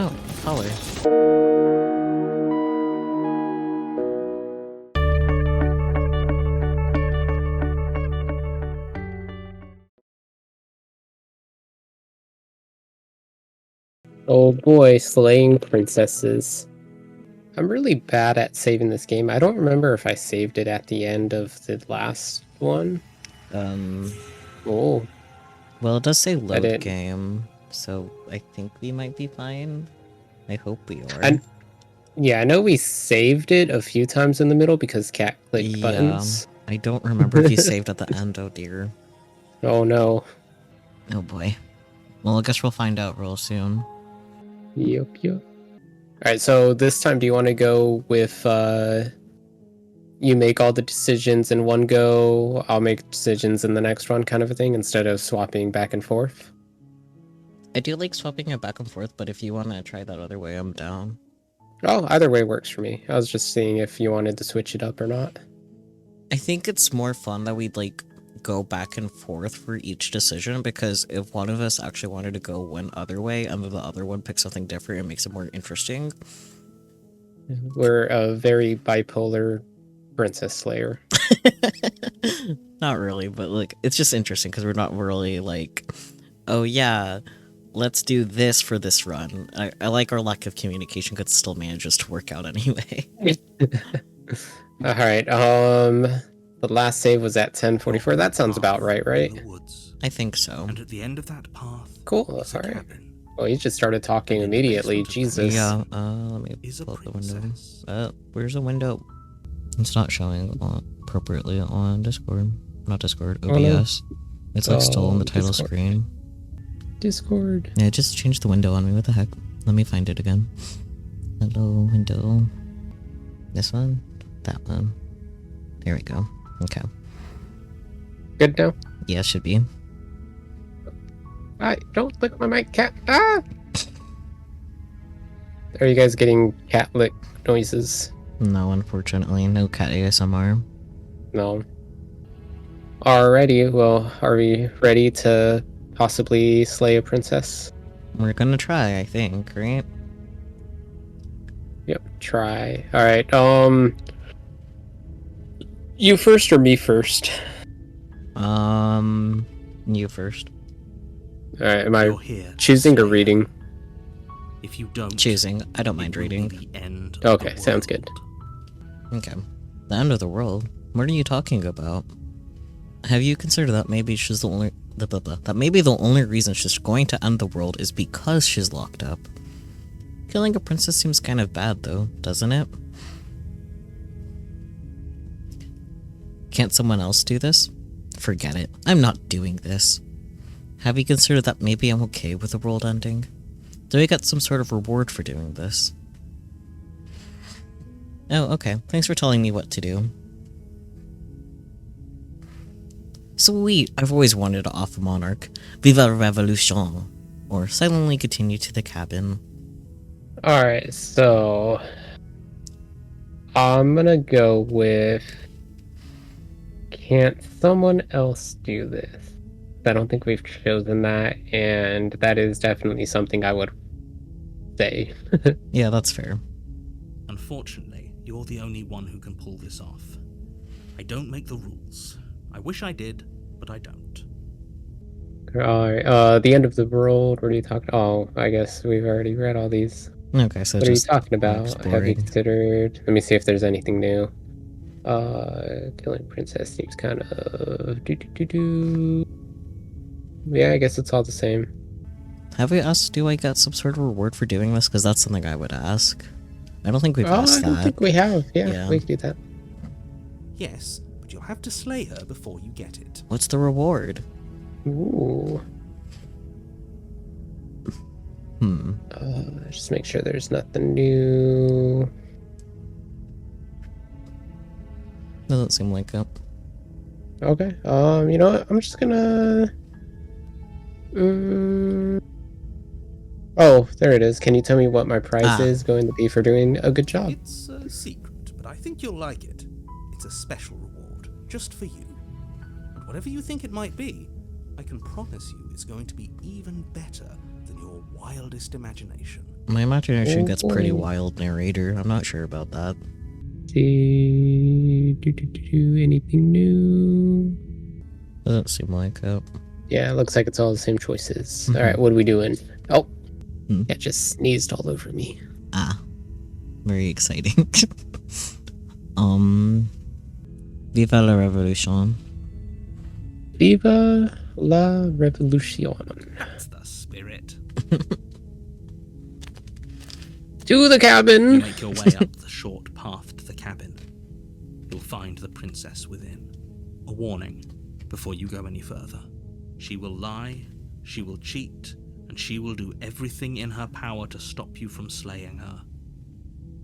Oh, color. Oh boy, slaying princesses. I'm really bad at saving this game. I don't remember if I saved it at the end of the last one. Oh, Well, it does say I load didn't. game, so I think we might be fine. I hope we are. And yeah, I know we saved it a few times in the middle because cat clicked Yeah, buttons. I don't remember if you saved at the end, oh dear. Oh no. Oh boy. Well, I guess we'll find out real soon. Yep. Alright, so this time do you want to go with you make all the decisions in one go, I'll make decisions in the next one kind of a thing, instead of swapping back and forth? I do like swapping it back and forth, but if you want to try that other way, I'm down. Oh, either way works for me. I was just seeing if you wanted to switch it up or not. I think it's more fun that we'd like go back and forth for each decision, because if one of us actually wanted to go one other way and then the other one picks something different, it makes it more interesting. We're a very bipolar princess slayer. Not really, but like it's just interesting because we're not really like, oh yeah, let's do this for this run. I like our lack of communication because it still manages to work out anyway. Alright, the last save was at 10:44. That sounds about right, right? In the woods, I think so. and at the end of that path Cool, is a alright. cabin. Well, he just started talking And in the immediately, basement of the Jesus. Yeah, let me Is a pull up the window. princess. Where's the window? It's not showing appropriately on Discord. Not Discord, Oh, no. OBS. It's like still on the title Discord. screen. Discord. Yeah, just changed the window on me. What the heck? Let me find it again. Hello, window. This one? That one. There we go. Okay. Good now? Yeah, should be. Don't lick my mic, cat. Ah! Are you guys getting cat lick noises? No, unfortunately. No cat ASMR. No. Alrighty, well, are we ready to possibly slay a princess? We're gonna try, I think, right? Yep, try. Alright, you first or me first? You first. Alright, am I You're here to choosing or slay. reading? If you don't, Choosing. I don't it mind will be reading. the end of Okay, the sounds good. world. Okay. The end of the world? What are you talking about? Have you considered that maybe she's the only that maybe the only reason she's going to end the world is because she's locked up? Killing a princess seems kind of bad though, doesn't it? Can't someone else do this? Forget it. I'm not doing this. Have you considered that maybe I'm okay with the world ending? Do I get some sort of reward for doing this? Oh, okay. Thanks for telling me what to do. Sweet, I've always wanted to off a monarch. Viva la revolution! Or silently continue to the cabin. Alright, so I'm gonna go with can't someone else do this? I don't think we've chosen that, and that is definitely something I would say. Yeah, that's fair. Unfortunately, you're the only one who can pull this off. I don't make the rules. I wish I did, but I don't. Alright, the end of the world, what are you talking? Oh, I guess we've already read all these. Okay, so What are you just talking about? Have you exploring. considered? Let me see if there's anything new. Killing princess seems kind of Yeah, I guess it's all the same. Have we asked, do I get some sort of reward for doing this? Because that's something I would ask. I don't think we've asked I don't that. think we have. Yeah, Yeah. we can do that. Yes, but you'll have to slay her before you get it. What's the reward? Ooh. Just make sure there's nothing new. Doesn't seem like it. Okay. You know what? I'm just gonna. Oh, there it is. Can you tell me what my prize is going to be for doing a good job? It's a secret, but I think you'll like it. It's a special reward, just for you. And whatever you think it might be, I can promise you it's going to be even better than your wildest imagination. My imagination gets pretty boy. wild, narrator. I'm not sure about that. See, anything new? Doesn't seem like it. Yeah, it looks like it's all the same choices. Mhm. All right, what are we doing? Oh, Hmm. it just sneezed all over me. Ah, very exciting. Viva la revolution. Viva la revolution. That's the spirit. To the You cabin. make your way up the short path to the cabin. You'll find the princess within. A warning before you go any further. She will lie, she will cheat, and she will do everything in her power to stop you from slaying her.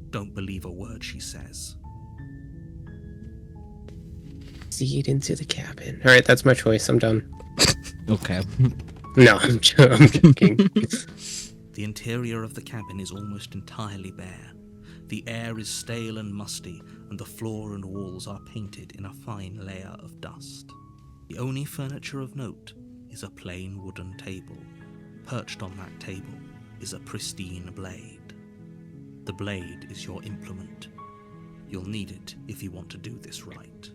Don't believe a word she says. Proceed into the cabin. All right, that's my choice. I'm done. Okay. No, I'm joking. The interior of the cabin is almost entirely bare. The air is stale and musty, and the floor and walls are painted in a fine layer of dust. The only furniture of note is a plain wooden table. Perched on that table is a pristine blade. The blade is your implement. You'll need it if you want to do this right.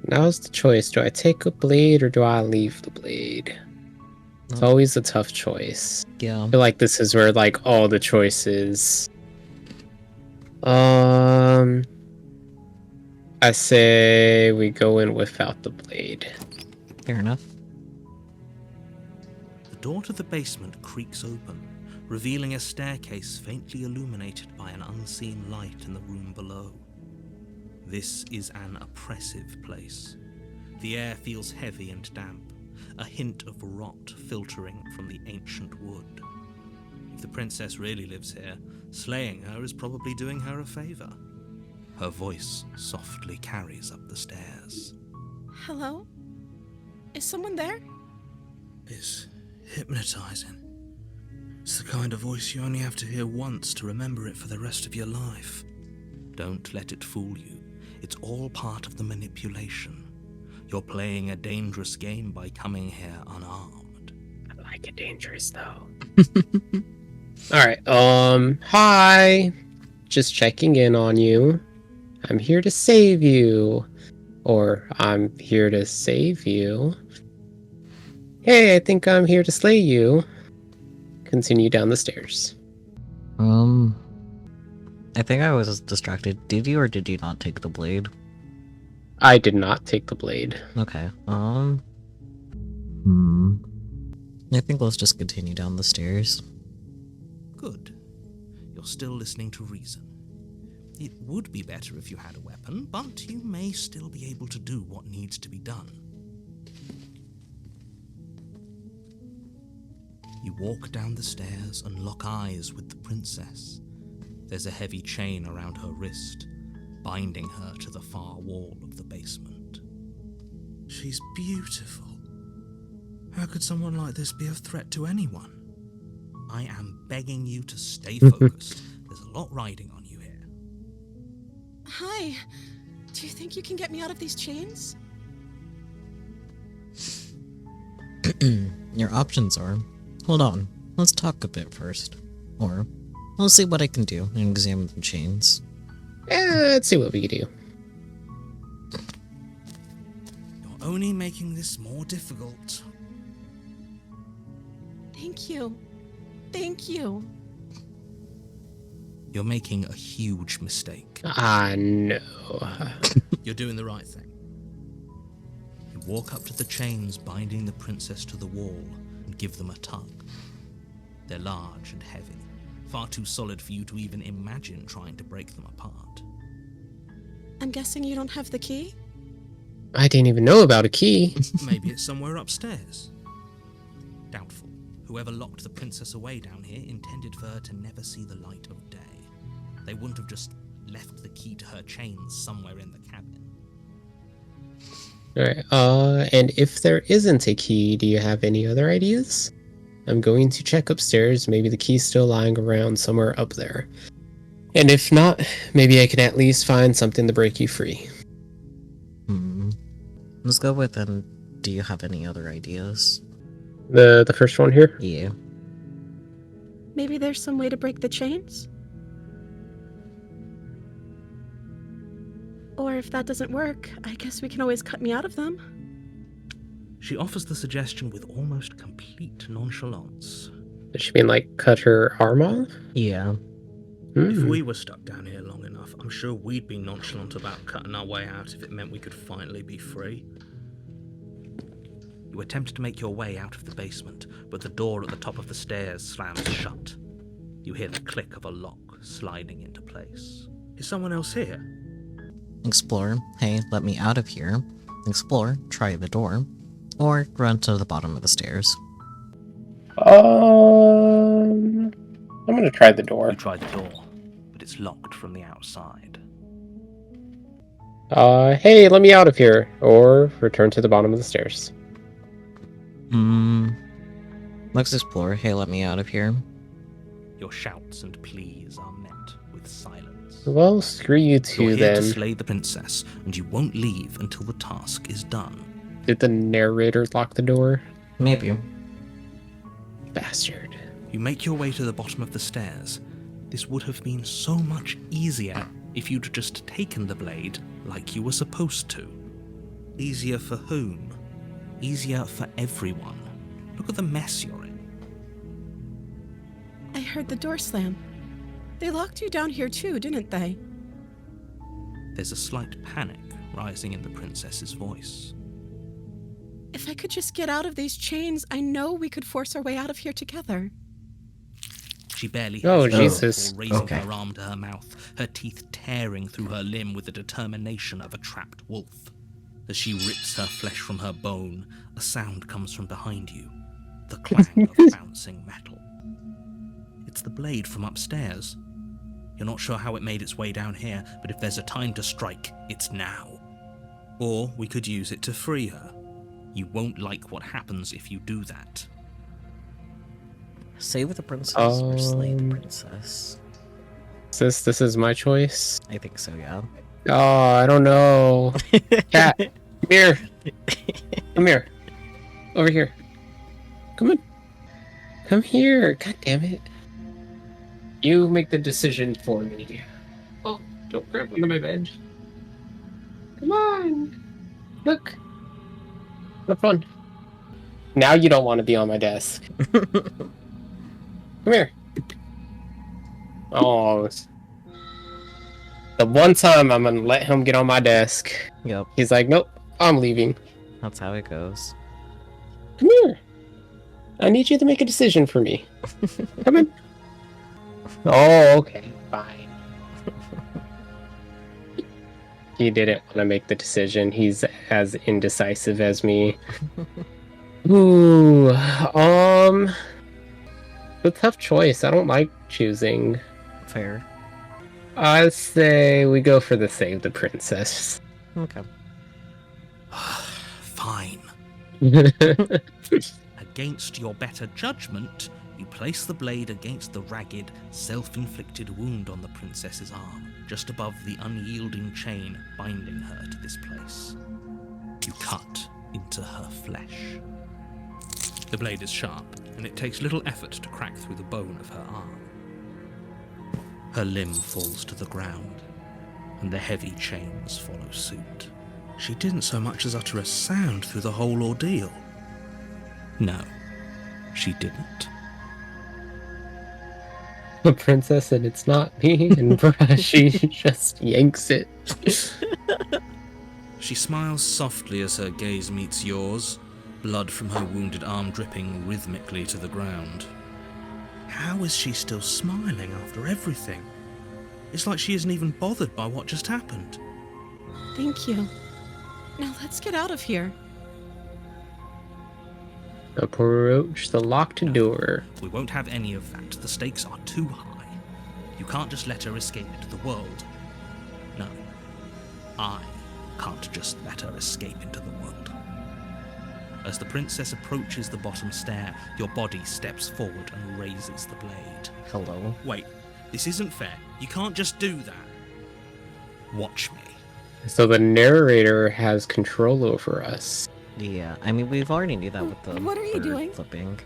Now's the choice. Do I take a blade or do I leave the blade? It's always a tough choice. Yeah. I feel like this is where like all the choices. I say we go in without the blade. Fair enough. The door to the basement creaks open, revealing a staircase faintly illuminated by an unseen light in the room below. This is an oppressive place. The air feels heavy and damp, a hint of rot filtering from the ancient wood. If the princess really lives here, slaying her is probably doing her a favor. Her voice softly carries up the stairs. Hello? Is someone there? It's hypnotizing. It's the kind of voice you only have to hear once to remember it for the rest of your life. Don't let it fool you. It's all part of the manipulation. You're playing a dangerous game by coming here unarmed. I like it dangerous though. Alright, hi. Just checking in on you. I'm here to save you. Or I'm here to save you. Hey, I think I'm here to slay you. Continue down the stairs. I think I was distracted. Did you or did you not take the blade? I did not take the blade. Okay. I think let's just continue down the stairs. Good. You're still listening to reason. It would be better if you had a weapon, but you may still be able to do what needs to be done. You walk down the stairs and lock eyes with the princess. There's a heavy chain around her wrist, binding her to the far wall of the basement. She's beautiful. How could someone like this be a threat to anyone? I am begging you to stay focused. There's a lot riding on you here. Hi. Do you think you can get me out of these chains? Your options are, hold on, let's talk a bit first. Or, let's see what I can do and examine the chains. Let's see what we can do. You're only making this more difficult. Thank you. Thank you. You're making a huge mistake. No. You're doing the right thing. You walk up to the chains binding the princess to the wall and give them a tug. They're large and heavy, far too solid for you to even imagine trying to break them apart. I'm guessing you don't have the key? I didn't even know about a key. Maybe it's somewhere upstairs. Doubtful. Whoever locked the princess away down here intended for her to never see the light of day. They wouldn't have just left the key to her chains somewhere in the cabin. Alright, and if there isn't a key, do you have any other ideas? I'm going to check upstairs. Maybe the key's still lying around somewhere up there. And if not, maybe I can at least find something to break you free. Let's go with, and do you have any other ideas? The first one here? Yeah. Maybe there's some way to break the chains? Or if that doesn't work, I guess we can always cut me out of them. She offers the suggestion with almost complete nonchalance. Does she mean like cut her arm off? Yeah. If we were stuck down here long enough, I'm sure we'd be nonchalant about cutting our way out if it meant we could finally be free. You attempt to make your way out of the basement, but the door at the top of the stairs slams shut. You hear the click of a lock sliding into place. Is someone else here? Explore, hey, let me out of here. Explore, try the door. Or run to the bottom of the stairs. I'm gonna try the door. You try the door, but it's locked from the outside. Hey, let me out of here. Or return to the bottom of the stairs. Let's explore, hey, let me out of here. Your shouts and pleas are met with silence. Well, screw you two You're here then. to slay the princess, and you won't leave until the task is done. Did the narrator lock the door? Maybe. Bastard. You make your way to the bottom of the stairs. This would have been so much easier if you'd just taken the blade like you were supposed to. Easier for whom? Easier for everyone. Look at the mess you're in. I heard the door slam. They locked you down here too, didn't they? There's a slight panic rising in the princess's voice. If I could just get out of these chains, I know we could force our way out of here together. She barely Oh, hesitates Jesus. before raising Okay. her arm to her mouth, her teeth tearing through her limb with the determination of a trapped wolf. As she rips her flesh from her bone, a sound comes from behind you, the clang of bouncing metal. It's the blade from upstairs. You're not sure how it made its way down here, but if there's a time to strike, it's now. Or we could use it to free her. You won't like what happens if you do that. Save the princess or slay the Um, princess? This is my choice. I think so, yeah. Oh, I don't know. Cat, come here. Come here. Over here. Come on. Come here. God damn it. You make the decision for me. Oh, don't grab under my bed. Come on. Look. Have fun. Now you don't want to be on my desk. Come here. Oh. The one time I'm gonna let him get on my desk. Yep, He's like, nope, I'm leaving. that's how it goes. Come here. I need you to make a decision for me. Come in. Oh, okay, fine. He didn't want to make the decision. He's as indecisive as me. Ooh, it's a tough choice. I don't like choosing. Fair. I say we go for the save the princess. Okay. Fine. Against your better judgment, you place the blade against the ragged, self-inflicted wound on the princess's arm, just above the unyielding chain binding her to this place. You cut into her flesh. The blade is sharp, and it takes little effort to crack through the bone of her arm. Her limb falls to the ground, and the heavy chains follow suit. She didn't so much as utter a sound through the whole ordeal. No, she didn't. The princess, and it's not me, and she just yanks it. She smiles softly as her gaze meets yours, blood from her wounded arm dripping rhythmically to the ground. How is she still smiling after everything? It's like she isn't even bothered by what just happened. Thank you. Now let's get out of here. Approach the locked door. We won't have any of that. The stakes are too high. You can't just let her escape into the world. No, I can't just let her escape into the world. As the princess approaches the bottom stair, your body steps forward and raises the blade. Hello. Wait, this isn't fair. You can't just do that. Watch me. So the narrator has control over us. Yeah, I mean, we've already knew that with the What are you bird doing? flipping.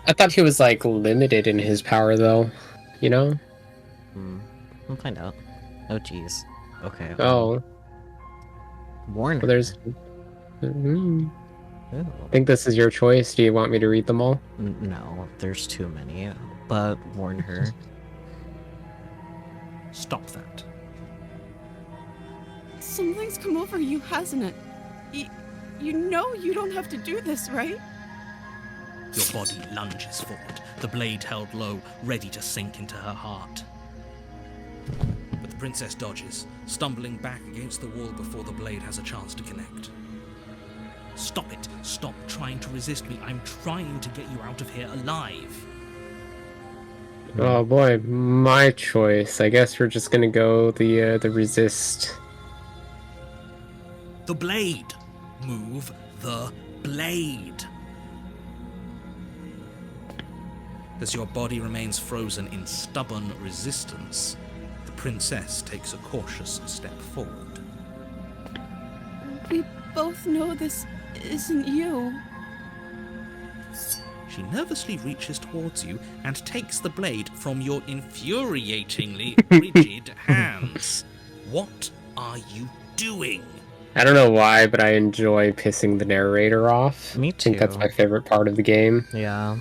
I thought he was like limited in his power though, you know? We'll find out. Oh, jeez. Okay. Oh, Warn her. well, there's. Mm, Ooh. I think this is your choice. Do you want me to read them all? No, there's too many. But warn her. Stop that. Something's come over you, hasn't it? You know you don't have to do this, right? Your body lunges forward, the blade held low, ready to sink into her heart. But the princess dodges, stumbling back against the wall before the blade has a chance to connect. Stop it! Stop trying to resist me. I'm trying to get you out of here alive. Oh boy, my choice. I guess we're just gonna go the resist. The blade! Move the blade! As your body remains frozen in stubborn resistance, the princess takes a cautious step forward. We both know this isn't you. She nervously reaches towards you and takes the blade from your infuriatingly rigid hands. What are you doing? I don't know why, but I enjoy pissing the narrator off. Me I think that's too. my favorite part of the game. Yeah.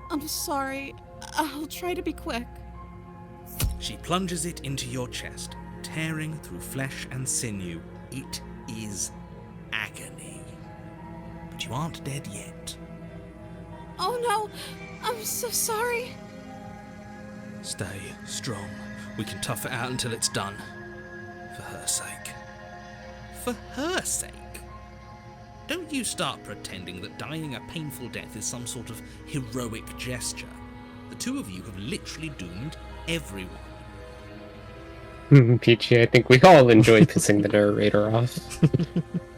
I'm sorry. I'll try to be quick. She plunges it into your chest, tearing through flesh and sinew. It is agony. But you aren't dead yet. Oh no! I'm so sorry. Stay strong. We can tough it out until it's done. For her sake. For her sake? Don't you start pretending that dying a painful death is some sort of heroic gesture. The two of you have literally doomed everyone. Peachy, I think we all enjoy pissing the narrator off.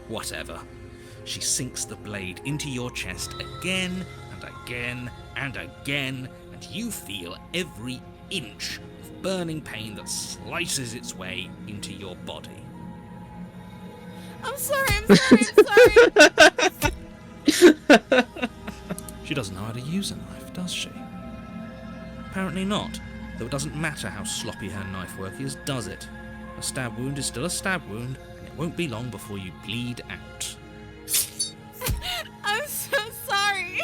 Whatever. She sinks the blade into your chest again and again and again, and you feel every inch of burning pain that slices its way into your body. I'm sorry, I'm sorry. She doesn't know how to use a knife, does she? Apparently not, though it doesn't matter how sloppy her knife work is, does it? A stab wound is still a stab wound, and it won't be long before you bleed out. I'm so sorry.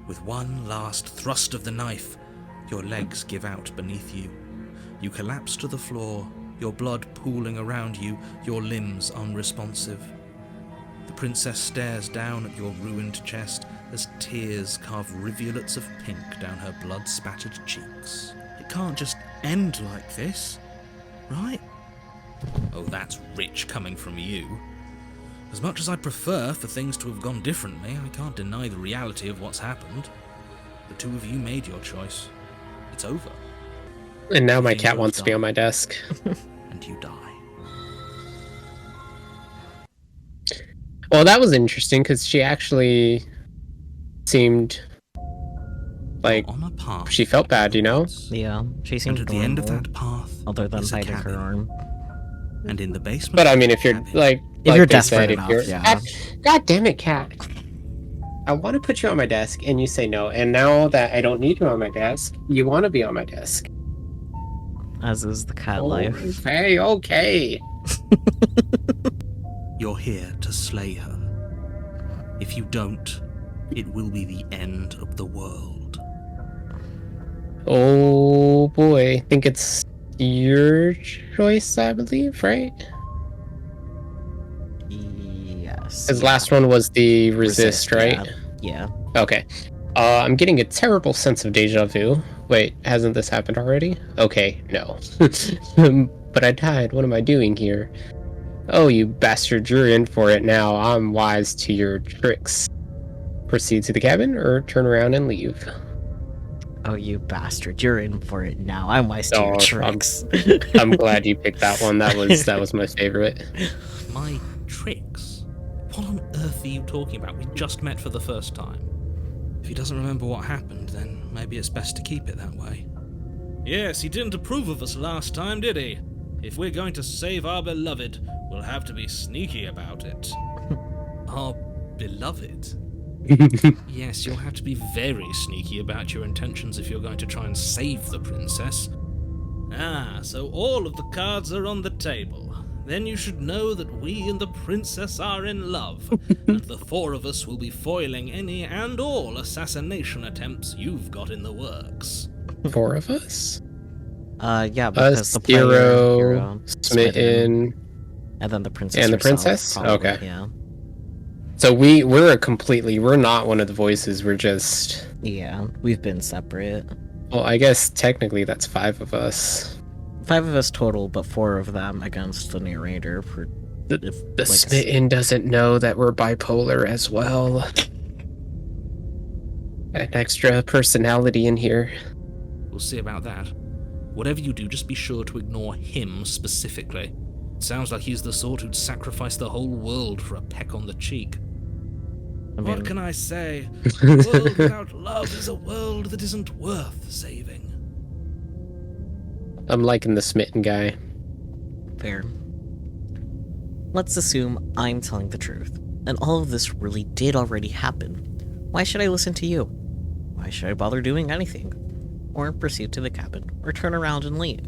With one last thrust of the knife, your legs give out beneath you. You collapse to the floor, your blood pooling around you, your limbs unresponsive. The princess stares down at your ruined chest as tears carve rivulets of pink down her blood-spattered cheeks. It can't just end like this, right? Oh, that's rich coming from you. As much as I'd prefer for things to have gone differently, I can't deny the reality of what's happened. The two of you made your choice. It's over. And now my Things cat have wants to be done. on my desk. And you die. Well, that was interesting because she actually seemed like On a path. she felt bad, you know? Yeah. She And seems at the end of normal, that path, other than is a biting her cabin. arm. And in the basement, But I mean, if you're cabin, like, If like you're they desperate said, enough, if you're, yeah. God damn it, cat! I want to put you on my desk, and you say no. And now that I don't need you on my desk, you want to be on my desk. As is the cat life. Okay, okay. you're here to slay her. If you don't, it will be the end of the world. Oh boy, I think it's your choice, I believe, right? Yes. His last one was the resist, right? Yeah. Okay. I'm getting a terrible sense of deja vu. Wait, hasn't this happened already? Okay, no. But I died. What am I doing here? Oh, you bastard, you're in for it now. I'm wise to your tricks. Proceed to the cabin or turn around and leave. Oh, you bastard! You're in for it now. I'm wise to your Oh, tricks. I'm glad you picked that one. That was my favorite. My tricks? What on earth are you talking about? We just met for the first time. If he doesn't remember what happened, then maybe it's best to keep it that way. Yes, he didn't approve of us last time, did he? If we're going to save our beloved, we'll have to be sneaky about it. Our beloved? Yes, you'll have to be very sneaky about your intentions if you're going to try and save the princess. Ah, so all of the cards are on the table. Then you should know that we and the princess are in love, and the four of us will be foiling any and all assassination attempts you've got in the works. 4 of us? Yeah, because Us, the player, Hero, Smitten, and then the princess and the herself, princess? probably, Okay. Yeah. So we're not one of the voices, we're just... Yeah, we've been separate. Well, I guess technically that's 5 of us. 5 of us total, but 4 of them against the narrator. The Smitten doesn't know that we're bipolar as well. An extra personality in here. We'll see about that. Whatever you do, just be sure to ignore him specifically. It sounds like he's the sort who'd sacrifice the whole world for a peck on the cheek. What can I say? A world without love is a world that isn't worth saving. I'm liking the Smitten guy. Fair. Let's assume I'm telling the truth, and all of this really did already happen. Why should I listen to you? Why should I bother doing anything? Or proceed to the cabin, or turn around and leave?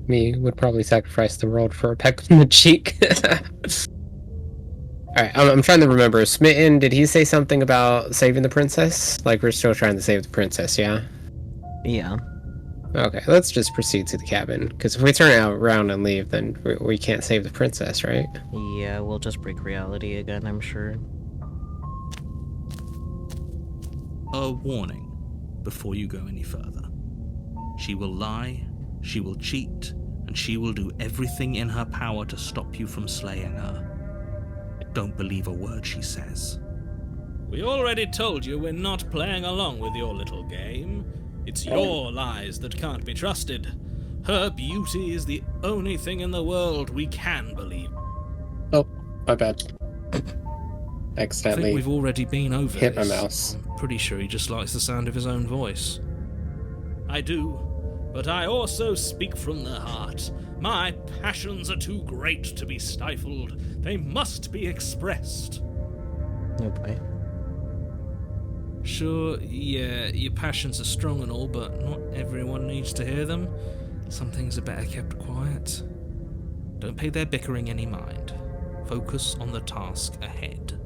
Me would probably sacrifice the world for a peck on the cheek. Alright, I'm trying to remember. Smitten, did he say something about saving the princess? Like, we're still trying to save the princess, yeah? Yeah. Okay, let's just proceed to the cabin. Because if we turn around and leave, then we can't save the princess, right? Yeah, we'll just break reality again, I'm sure. A warning before you go any further. She will lie, she will cheat, and she will do everything in her power to stop you from slaying her. Don't believe a word she says. We already told you we're not playing along with your little game. It's your lies that can't be trusted. Her beauty is the only thing in the world we can believe. Oh, my bad. I Accidentally think we've already been over hit this. my mouse. I'm pretty sure he just likes the sound of his own voice. I do, but I also speak from the heart. My passions are too great to be stifled. They must be expressed. Oh boy. Sure, yeah, your passions are strong and all, but not everyone needs to hear them. Some things are better kept quiet. Don't pay their bickering any mind. Focus on the task ahead.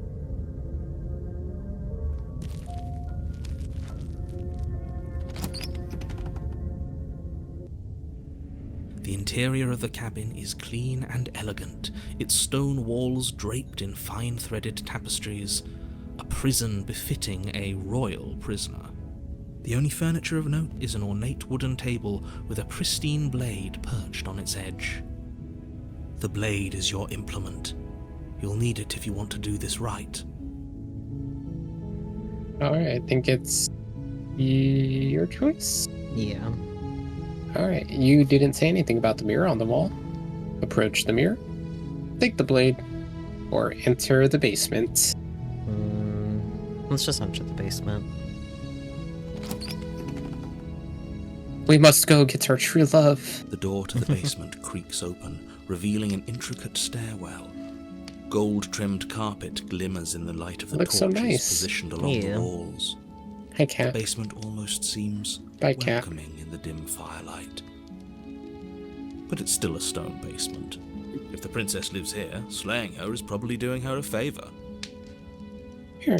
The interior of the cabin is clean and elegant, its stone walls draped in fine-threaded tapestries, a prison befitting a royal prisoner. The only furniture of note is an ornate wooden table with a pristine blade perched on its edge. The blade is your implement. You'll need it if you want to do this right. Alright, I think it's your choice. Yeah. Alright, you didn't say anything about the mirror on the wall. Approach the mirror, take the blade, or enter the basement. Let's just enter the basement. We must go get our true love. The door to the basement creaks open, revealing an intricate stairwell. Gold-trimmed carpet glimmers in the light of the Looks torches so nice. positioned along Yeah. the walls. Hi, The cat. basement almost seems Bye, cat. welcoming in the dim firelight. But it's still a stone basement. If the princess lives here, slaying her is probably doing her a favor. Here.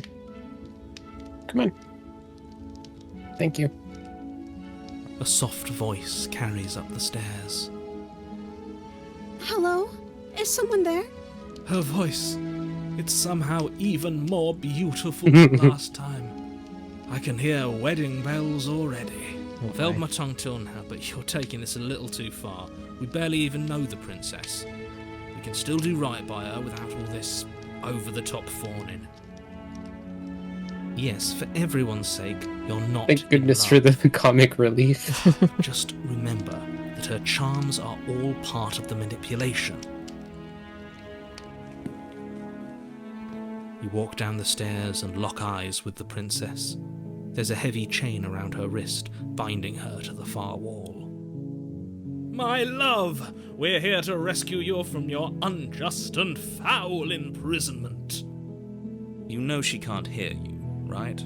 Come on. Thank you. A soft voice carries up the stairs. Hello? Is someone there? Her voice, it's somehow even more beautiful than last time. I can hear wedding bells already. I've held my tongue till now, but you're taking this a little too far. We barely even know the princess. We can still do right by her without all this over-the-top fawning. Yes, for everyone's sake, you're not Thank in goodness for love. the comic relief. Just remember that her charms are all part of the manipulation. You walk down the stairs and lock eyes with the princess. There's a heavy chain around her wrist, binding her to the far wall. My love, we're here to rescue you from your unjust and foul imprisonment. You know she can't hear you, right?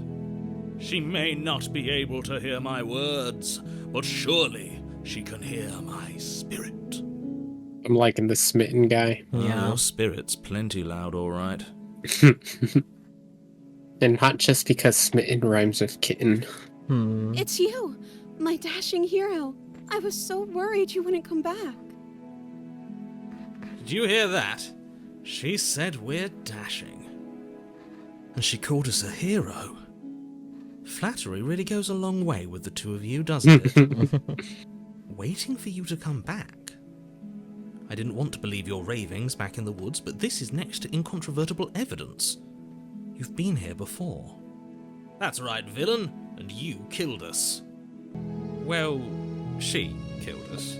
She may not be able to hear my words, but surely she can hear my spirit. I'm liking the smitten guy. Yeah. Your spirit's plenty loud, all right. And not just because smitten rhymes with kitten. It's you, my dashing hero. I was so worried you wouldn't come back. Did you hear that? She said we're dashing. And she called us a hero. Flattery really goes a long way with the two of you, doesn't it? Waiting for you to come back. I didn't want to believe your ravings back in the woods, but this is next to incontrovertible evidence. You've been here before. That's right, villain, and you killed us. Well, she killed us.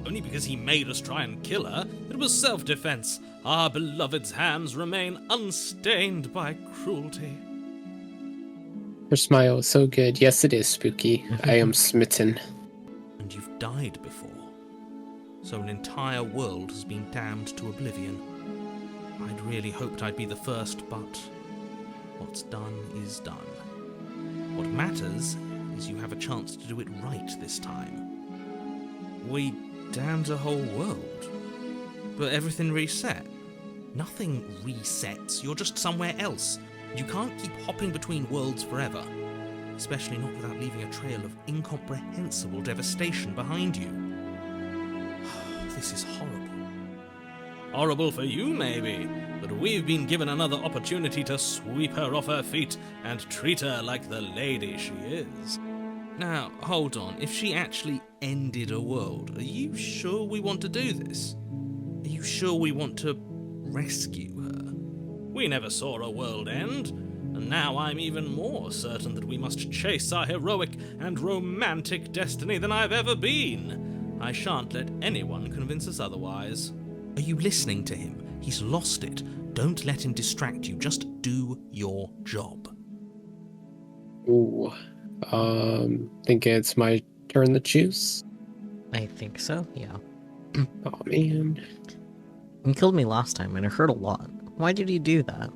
Only because he made us try and kill her. It was self-defense. Our beloved's hands remain unstained by cruelty. Her smile is so good. Yes, it is spooky. I am smitten. And you've died before. So an entire world has been damned to oblivion. I'd really hoped I'd be the first, but what's done is done. What matters is you have a chance to do it right this time. We damned a whole world, but everything reset. Nothing resets, you're just somewhere else. You can't keep hopping between worlds forever, especially not without leaving a trail of incomprehensible devastation behind you. This is horrible. Horrible for you, maybe, but we've been given another opportunity to sweep her off her feet and treat her like the lady she is. Now, hold on, if she actually ended a world, are you sure we want to do this? Are you sure we want to rescue her? We never saw a world end, and now I'm even more certain that we must chase our heroic and romantic destiny than I've ever been. I shan't let anyone convince us otherwise. Are you listening to him? He's lost it. Don't let him distract you. Just do your job. Ooh. Think it's my turn to choose? I think so, yeah. Oh, man. You killed me last time, and it hurt a lot. Why did you do that?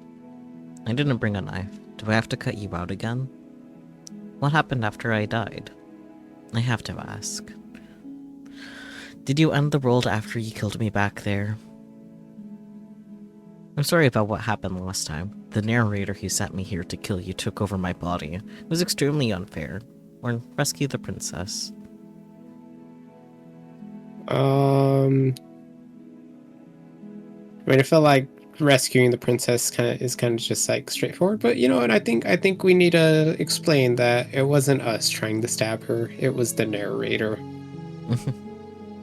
I didn't bring a knife. Do I have to cut you out again? What happened after I died? I have to ask. Did you end the world after you killed me back there? I'm sorry about what happened last time. The narrator who sent me here to kill you took over my body. It was extremely unfair. Or rescue the princess. I mean, I feel like rescuing the princess is kind of just like straightforward, but you know what? I think we need to explain that it wasn't us trying to stab her. It was the narrator.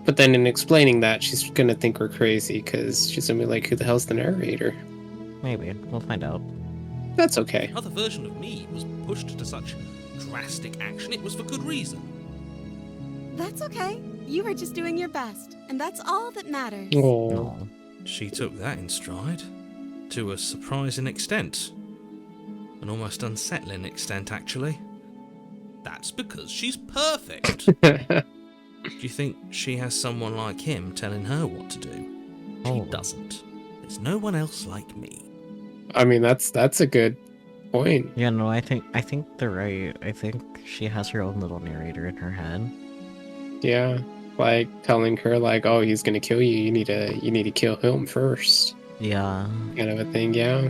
But then in explaining that, she's gonna think we're crazy because she's gonna be like, "Who the hell's the narrator?" Maybe. We'll find out. That's okay. Another version of me was pushed to such drastic action. It was for good reason. That's okay. You were just doing your best, and that's all that matters. Oh, No. She took that in stride, to a surprising extent. An almost unsettling extent, actually. That's because she's perfect. Do you think she has someone like him telling her what to do? She Oh. doesn't. There's no one else like me. I mean, that's a good point. Yeah, no, I think they're right. I think she has her own little narrator in her head. Yeah, like telling her like, "Oh, he's gonna kill you. You need to kill him first," Yeah. kind of a thing. Yeah.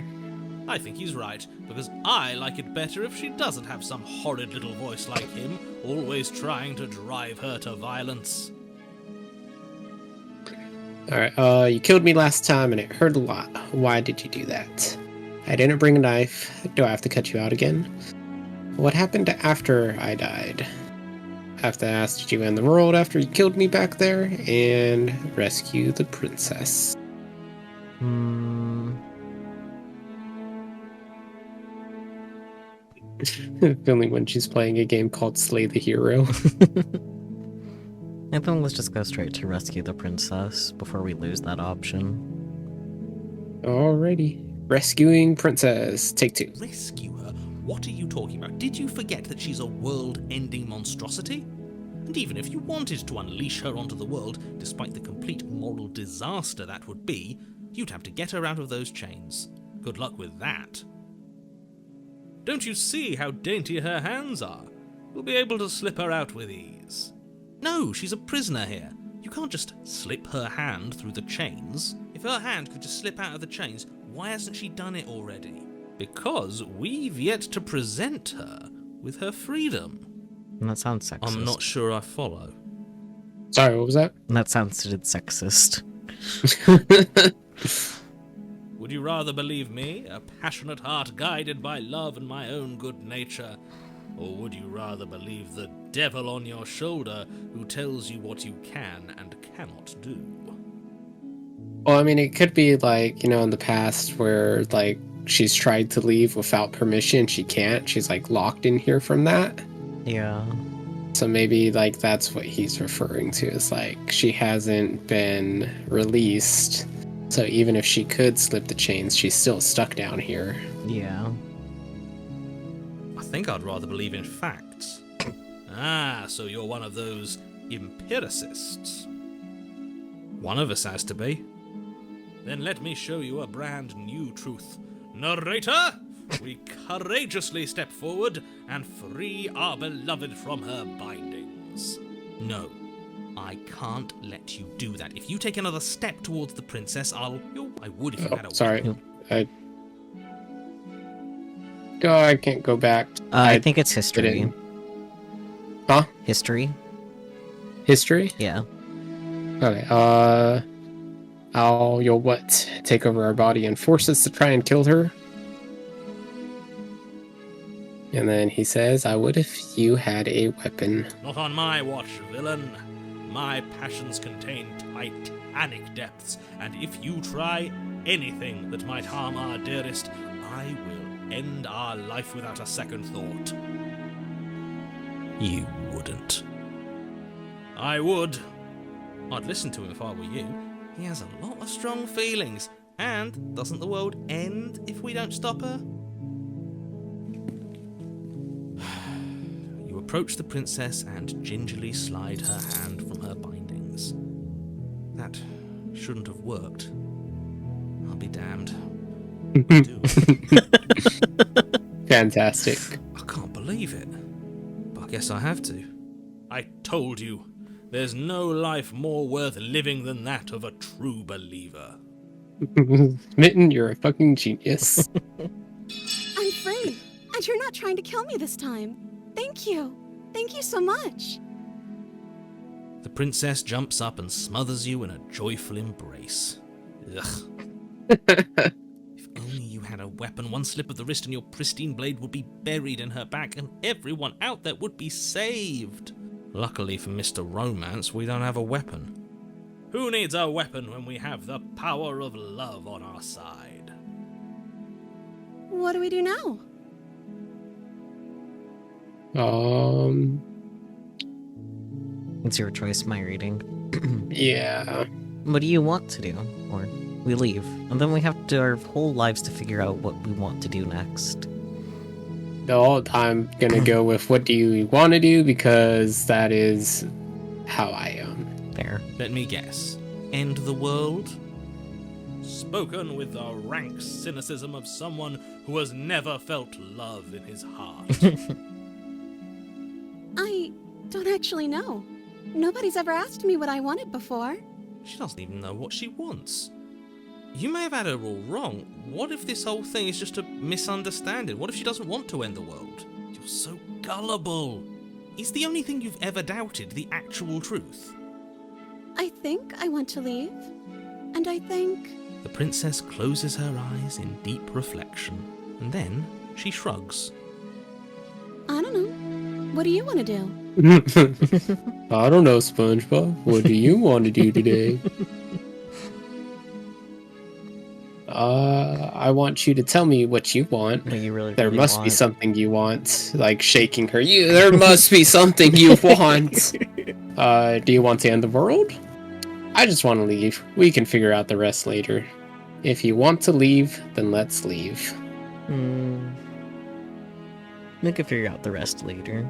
I think he's right, because I like it better if she doesn't have some horrid little voice like him, always trying to drive her to violence. All right. You killed me last time, and it hurt a lot. Why did you do that? I didn't bring a knife. Do I have to cut you out again? What happened after I died? I have to ask, did you end the world after you killed me back there and rescue the princess? Feeling when she's playing a game called Slay the Hero. I think let's just go straight to rescue the princess before we lose that option. Alrighty. Rescuing Princess. Take 2. Rescue her? What are you talking about? Did you forget that she's a world-ending monstrosity? And even if you wanted to unleash her onto the world, despite the complete moral disaster that would be, you'd have to get her out of those chains. Good luck with that. Don't you see how dainty her hands are? We'll be able to slip her out with ease. No, she's a prisoner here. You can't just slip her hand through the chains. If her hand could just slip out of the chains, why hasn't she done it already? Because we've yet to present her with her freedom. That sounds sexist. I'm not sure I follow. Sorry, what was that? That sounds sexist. Would you rather believe me, a passionate heart guided by love and my own good nature? Or would you rather believe the devil on your shoulder who tells you what you can and cannot do? Well, I mean, it could be like, in the past where, like, she's tried to leave without permission. She can't. She's, like, locked in here from that. Yeah. So maybe, like, that's what he's referring to. Is like, she hasn't been released. So even if she could slip the chains, she's still stuck down here. Yeah. I think I'd rather believe in facts. Ah, so you're one of those empiricists. One of us has to be. Then let me show you a brand new truth. Narrator, we courageously step forward and free our beloved from her bindings. No, I can't let you do that. If you take another step towards the princess, I would if you had a sorry. weapon. I can't go back. I think it's history. didn't. Huh? History? History? Yeah. Okay, you'll what? Take over our body and force us to try and kill her? And then he says, I would if you had a weapon. Not on my watch, villain. My passions contain titanic depths, and if you try anything that might harm our dearest, I will end our life without a second thought. You wouldn't. I would. I'd listen to him if I were you. He has a lot of strong feelings. And doesn't the world end if we don't stop her? You approach the princess and gingerly slide her hand from her bindings. That shouldn't have worked. I'll be damned. Fantastic. I can't believe it. But I guess I have to. I told you. There's no life more worth living than that of a true believer. Mitten, you're a fucking genius. I'm free, and you're not trying to kill me this time. Thank you. Thank you so much. The princess jumps up and smothers you in a joyful embrace. Ugh. If only you had a weapon, one slip of the wrist and your pristine blade would be buried in her back, and everyone out there would be saved. Luckily for Mr. Romance, we don't have a weapon. Who needs a weapon when we have the power of love on our side? What do we do now? It's your choice, my reading. Yeah. What do you want to do? Or we leave, and then we have to our whole lives to figure out what we want to do next. No, I'm gonna go with what do you want to do, because that is how I am. There. Let me guess. End the world? Spoken with the rank cynicism of someone who has never felt love in his heart. I don't actually know. Nobody's ever asked me what I wanted before. She doesn't even know what she wants. You may have had her all wrong. What if this whole thing is just a misunderstanding? What if she doesn't want to end the world? You're so gullible. Is the only thing you've ever doubted the actual truth? I think I want to leave. And I think... The princess closes her eyes in deep reflection, and then she shrugs. I don't know. What do you want to do? I don't know, SpongeBob. What do you want to do today? I want you to tell me what you want. What you really, There really must want. be something you want. Like shaking her. There must be something you want. Do you want to end the world? I just want to leave. We can figure out the rest later. If you want to leave, then let's leave. We can figure out the rest later.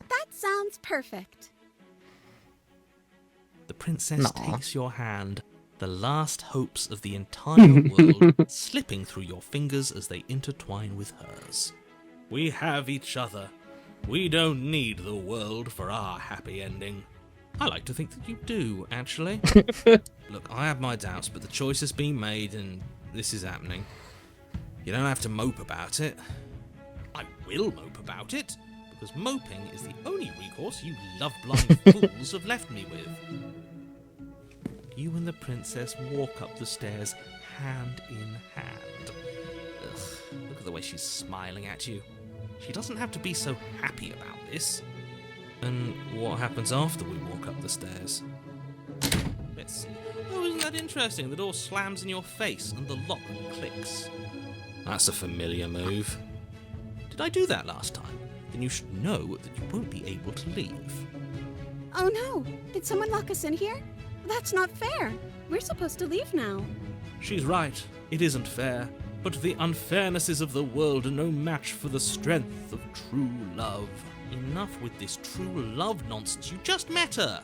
That sounds perfect. The princess Aw. takes your hand, the last hopes of the entire world slipping through your fingers as they intertwine with hers. We have each other. We don't need the world for our happy ending. I like to think that you do, actually. Look, I have my doubts, but the choice has been made and this is happening. You don't have to mope about it. I will mope about it, because moping is the only recourse you love-blind fools have left me with. You and the princess walk up the stairs, hand in hand. Ugh, look at the way she's smiling at you. She doesn't have to be so happy about this. And what happens after we walk up the stairs? Let's see. Oh, isn't that interesting? The door slams in your face and the lock clicks. That's a familiar move. Did I do that last time? Then you should know that you won't be able to leave. Oh no! Did someone lock us in here? That's not fair. We're supposed to leave now. She's right. It isn't fair. But the unfairnesses of the world are no match for the strength of true love. Enough with this true love nonsense. You just met her.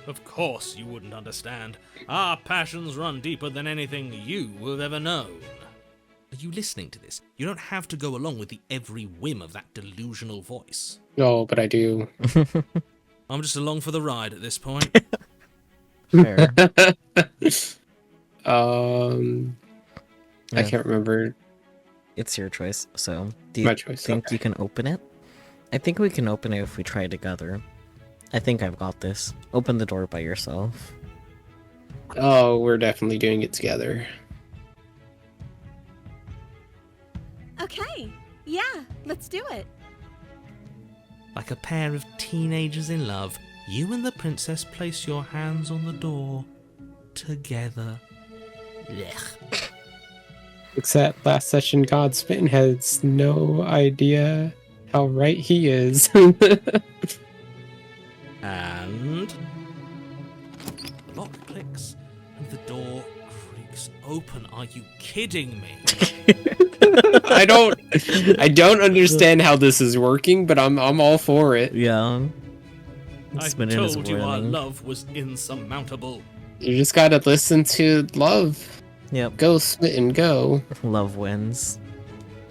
Of course you wouldn't understand. Our passions run deeper than anything you have ever known. Are you listening to this? You don't have to go along with the every whim of that delusional voice. Oh, but I do. I'm just along for the ride at this point. Fair. I can't remember. It's your choice, so do My you choice, think okay. you can open it? I think we can open it if we try together. I think I've got this. Open the door by yourself. Oh, we're definitely doing it together. Okay. Yeah, let's do it. Like a pair of teenagers in love, you and the princess place your hands on the door. Together. Blech. Except last session, Godspin has no idea how right he is. And the lock clicks and the door creaks open. Are you kidding me? I don't understand how this is working, but I'm all for it. Yeah. I Spinning is told you our whirling. love was insurmountable. You just gotta listen to love. Yep. Go smitten, go. Love wins.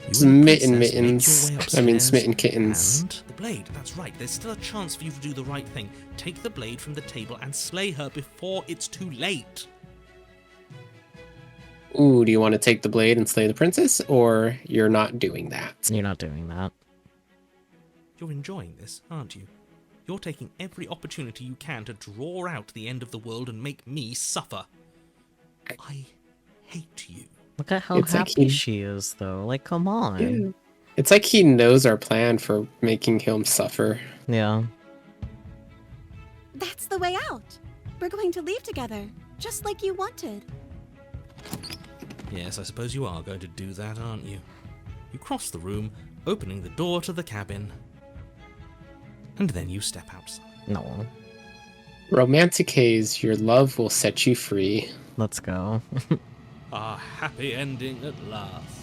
You and the Smitten princess make mittens. your way I mean, upstairs, smitten kittens. And the blade, that's right. There's still a chance for you to do the right thing. Take the blade from the table and slay her before it's too late. Ooh, do you want to take the blade and slay the princess, or you're not doing that? You're not doing that. You're enjoying this, aren't you? You're taking every opportunity you can to draw out the end of the world and make me suffer. I hate you. Look at how It's like happy he- she is, though. Like, come on. It's like he knows our plan for making him suffer. Yeah. That's the way out. We're going to leave together, just like you wanted. Yes, I suppose you are going to do that, aren't you? You cross the room, opening the door to the cabin. And then you step outside. No. Romantic haze, your love will set you free. Let's go. Our happy ending at last.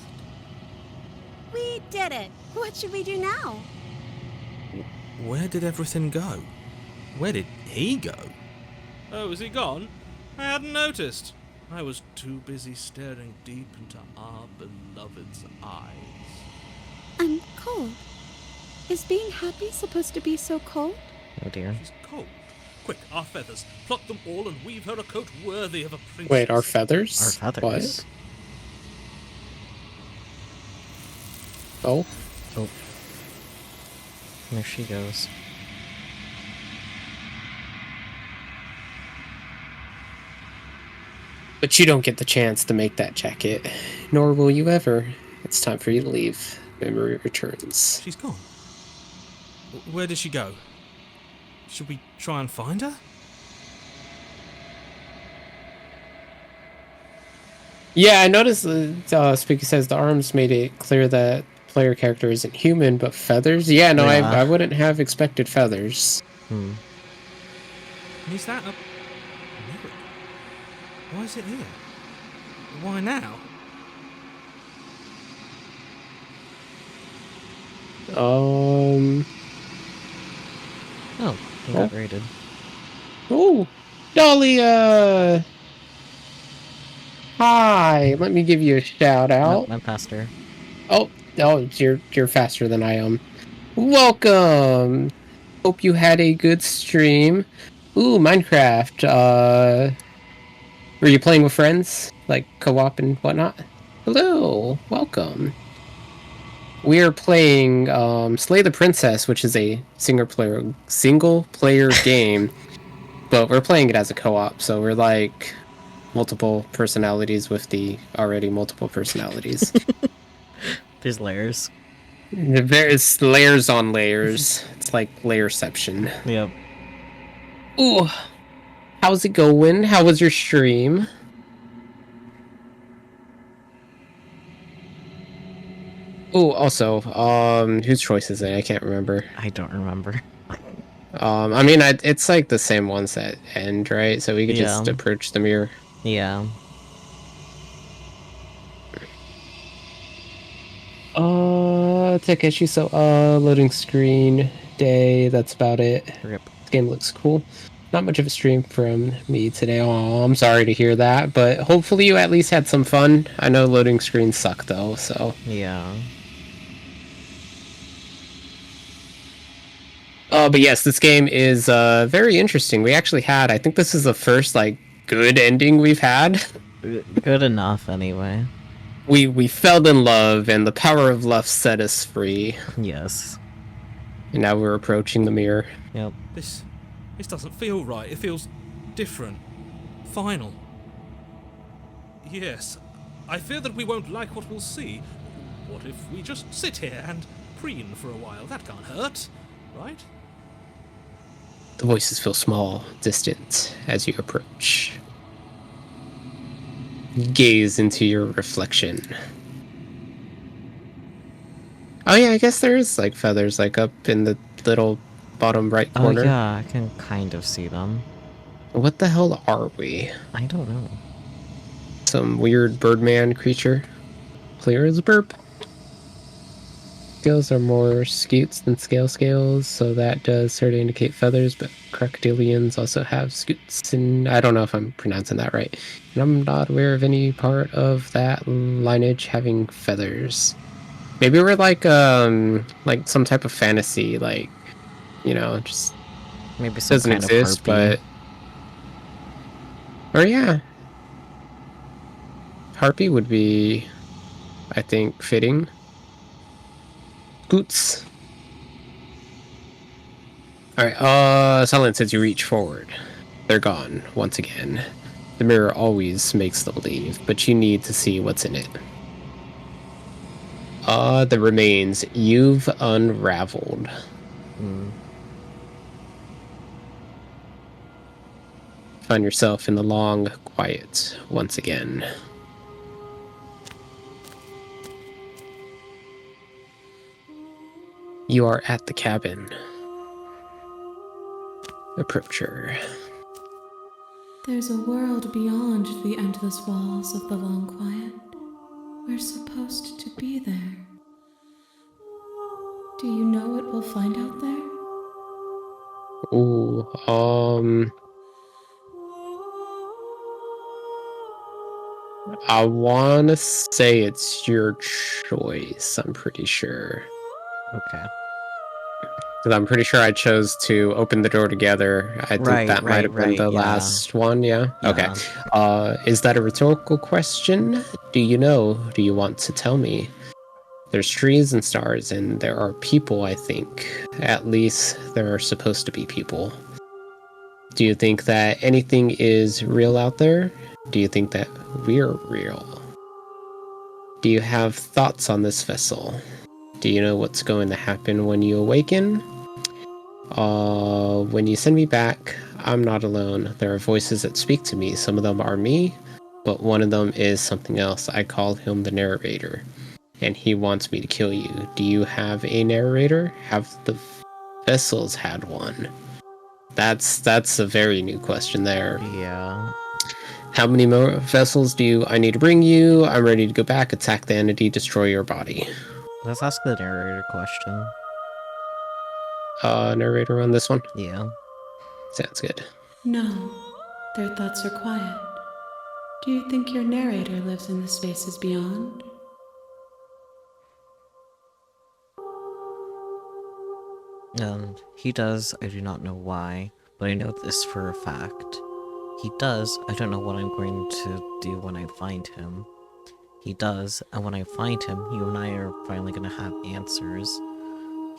We did it. What should we do now? Where did everything go? Where did he go? Oh, is he gone? I hadn't noticed. I was too busy staring deep into our beloved's eyes. I'm cold. Is being happy supposed to be so cold? Oh dear. She's cold. Quick, our feathers. Pluck them all and weave her a coat worthy of a princess. Wait, our feathers? Our feathers. What? Oh, Oh. There she goes. but you don't get the chance to make that jacket, nor will you ever. It's time for you to leave. Memory returns. She's gone. Where did she go? Should we try and find her? Yeah, I noticed Spooky says the arms made it clear that player character isn't human, but feathers? Yeah, no, Yeah. I wouldn't have expected feathers. Hmm. Is that a Why is it here? Why now? Um. Oh, he got raided. Oh, Dahlia! Hi, let me give you a shout Nope, out. I'm past her. Oh, you're faster than I am. Welcome. Hope you had a good stream. Ooh, Minecraft. Were you playing with friends, like co-op and whatnot? Hello, welcome. We are playing Slay the Princess, which is a single player game, but we're playing it as a co-op, so we're like multiple personalities with the already multiple personalities. There's layers. There's layers on layers. It's like layerception. Yep. Ooh, how's it going? How was your stream? Oh, also, whose choice is it? I can't remember. I don't remember. I mean, it's like the same ones that end, right? So we could just Yeah. approach the mirror. Yeah. Takeshi, so, loading screen, day, that's about it. Rip. This game looks cool. Not much of a stream from me today. Oh, I'm sorry to hear that, but hopefully you at least had some fun. I know loading screens suck, though, so... Yeah. But yes, this game is very interesting. We actually had, I think this is the first like good ending we've had. Good enough, anyway. We fell in love, and the power of love set us free. Yes. And now we're approaching the mirror. Yep. This doesn't feel right. It feels different. Final. Yes. I fear that we won't like what we'll see. What if we just sit here and preen for a while? That can't hurt, right? The voices feel small, distant as you approach. Gaze into your reflection. Oh yeah, I guess there is like feathers like up in the little bottom right corner. Oh yeah, I can kind of see them. What the hell are we? I don't know. Some weird Birdman creature? Clear as a burp. Scales are more scutes than scales, so that does sort of indicate feathers, but crocodilians also have scutes, and I don't know if I'm pronouncing that right. And I'm not aware of any part of that lineage having feathers. Maybe we're like some type of fantasy, like, you know, just Maybe some doesn't kind exist, of harpy. but... Or yeah. Harpy would be, I think, fitting. Scoots. Alright, silence as you reach forward. They're gone, once again. The mirror always makes them leave, but you need to see what's in it. The remains you've unraveled. Find yourself in the long quiet once again. You are at the cabin. Approach her. There's a world beyond the endless walls of the long quiet. We're supposed to be there. Do you know what we'll find out there? Ooh, I wanna say it's your choice, I'm pretty sure. Okay. Because I'm pretty sure I chose to open the door together. I think that might have been the yeah. last one, yeah? Okay. Yeah. Is that a rhetorical question? Do you know? Do you want to tell me? There's trees and stars, and there are people, I think. At least there are supposed to be people. Do you think that anything is real out there? Do you think that we're real? Do you have thoughts on this vessel? Do you know what's going to happen when you awaken? When you send me back, I'm not alone. There are voices that speak to me. Some of them are me, but one of them is something else. I call him the narrator, and he wants me to kill you. Do you have a narrator? Have the vessels had one? That's a very new question there. Yeah. How many more vessels do I need to bring you? I'm ready to go back, attack the entity, destroy your body. Let's ask the narrator question. Narrator on this one? Yeah. Sounds good. No, their thoughts are quiet. Do you think your narrator lives in the spaces beyond? He does. I do not know why, but I know this for a fact. He does. I don't know what I'm going to do when I find him. He does, and when I find him, you and I are finally gonna have answers.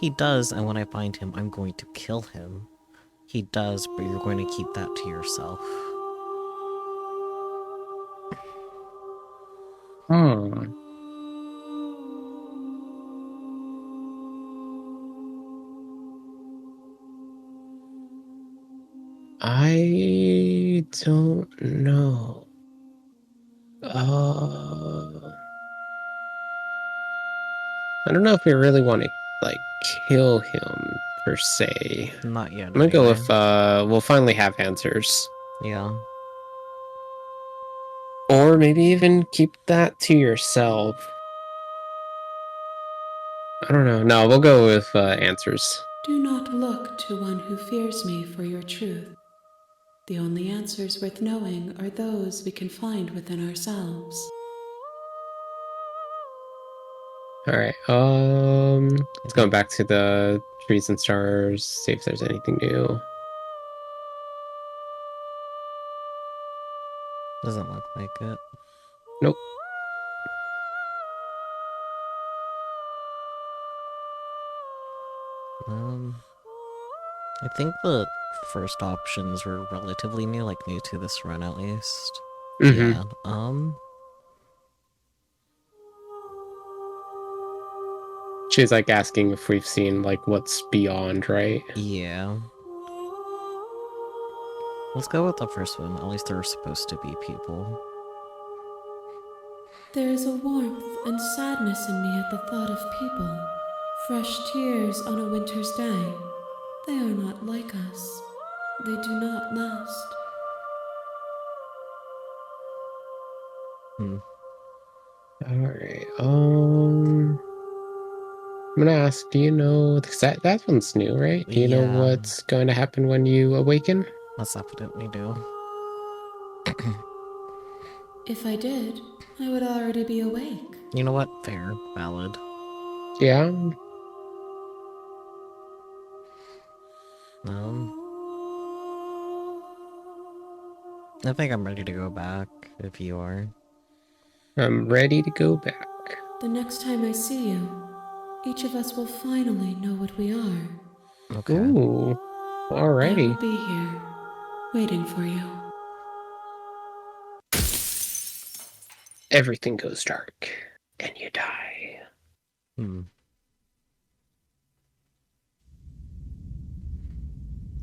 He does, and when I find him, I'm going to kill him. He does, but you're going to keep that to yourself. I don't know. I don't know if we really want to like kill him per se. Not yet. I'm gonna go anyway. with we'll finally have answers. Yeah. Or maybe even keep that to yourself. I don't know. No, we'll go with answers. Do not look to one who fears me for your truth. The only answers worth knowing are those we can find within ourselves. Alright, let's go back to the trees and stars, see if there's anything new. Doesn't look like it. Nope. I think the first options were relatively new, like new to this run at least. Mm-hmm. Yeah, She's like asking if we've seen like what's beyond, right? yeah. Let's go with the first one. At least there are supposed to be people. There is a warmth and sadness in me at the thought of people. Fresh tears on a winter's day. They are not like us. They do not last. Alright, I'm gonna ask, do you know, that one's new, right? Do you know Yeah. what's going to happen when you awaken? Let's definitely do. If I did, I would already be awake. You know what? Fair. Valid. Yeah? I think I'm ready to go back, if you are. I'm ready to go back. The next time I see you, each of us will finally know what we are. Okay. Ooh, I alrighty. will be here, waiting for you. Everything goes dark, and you die.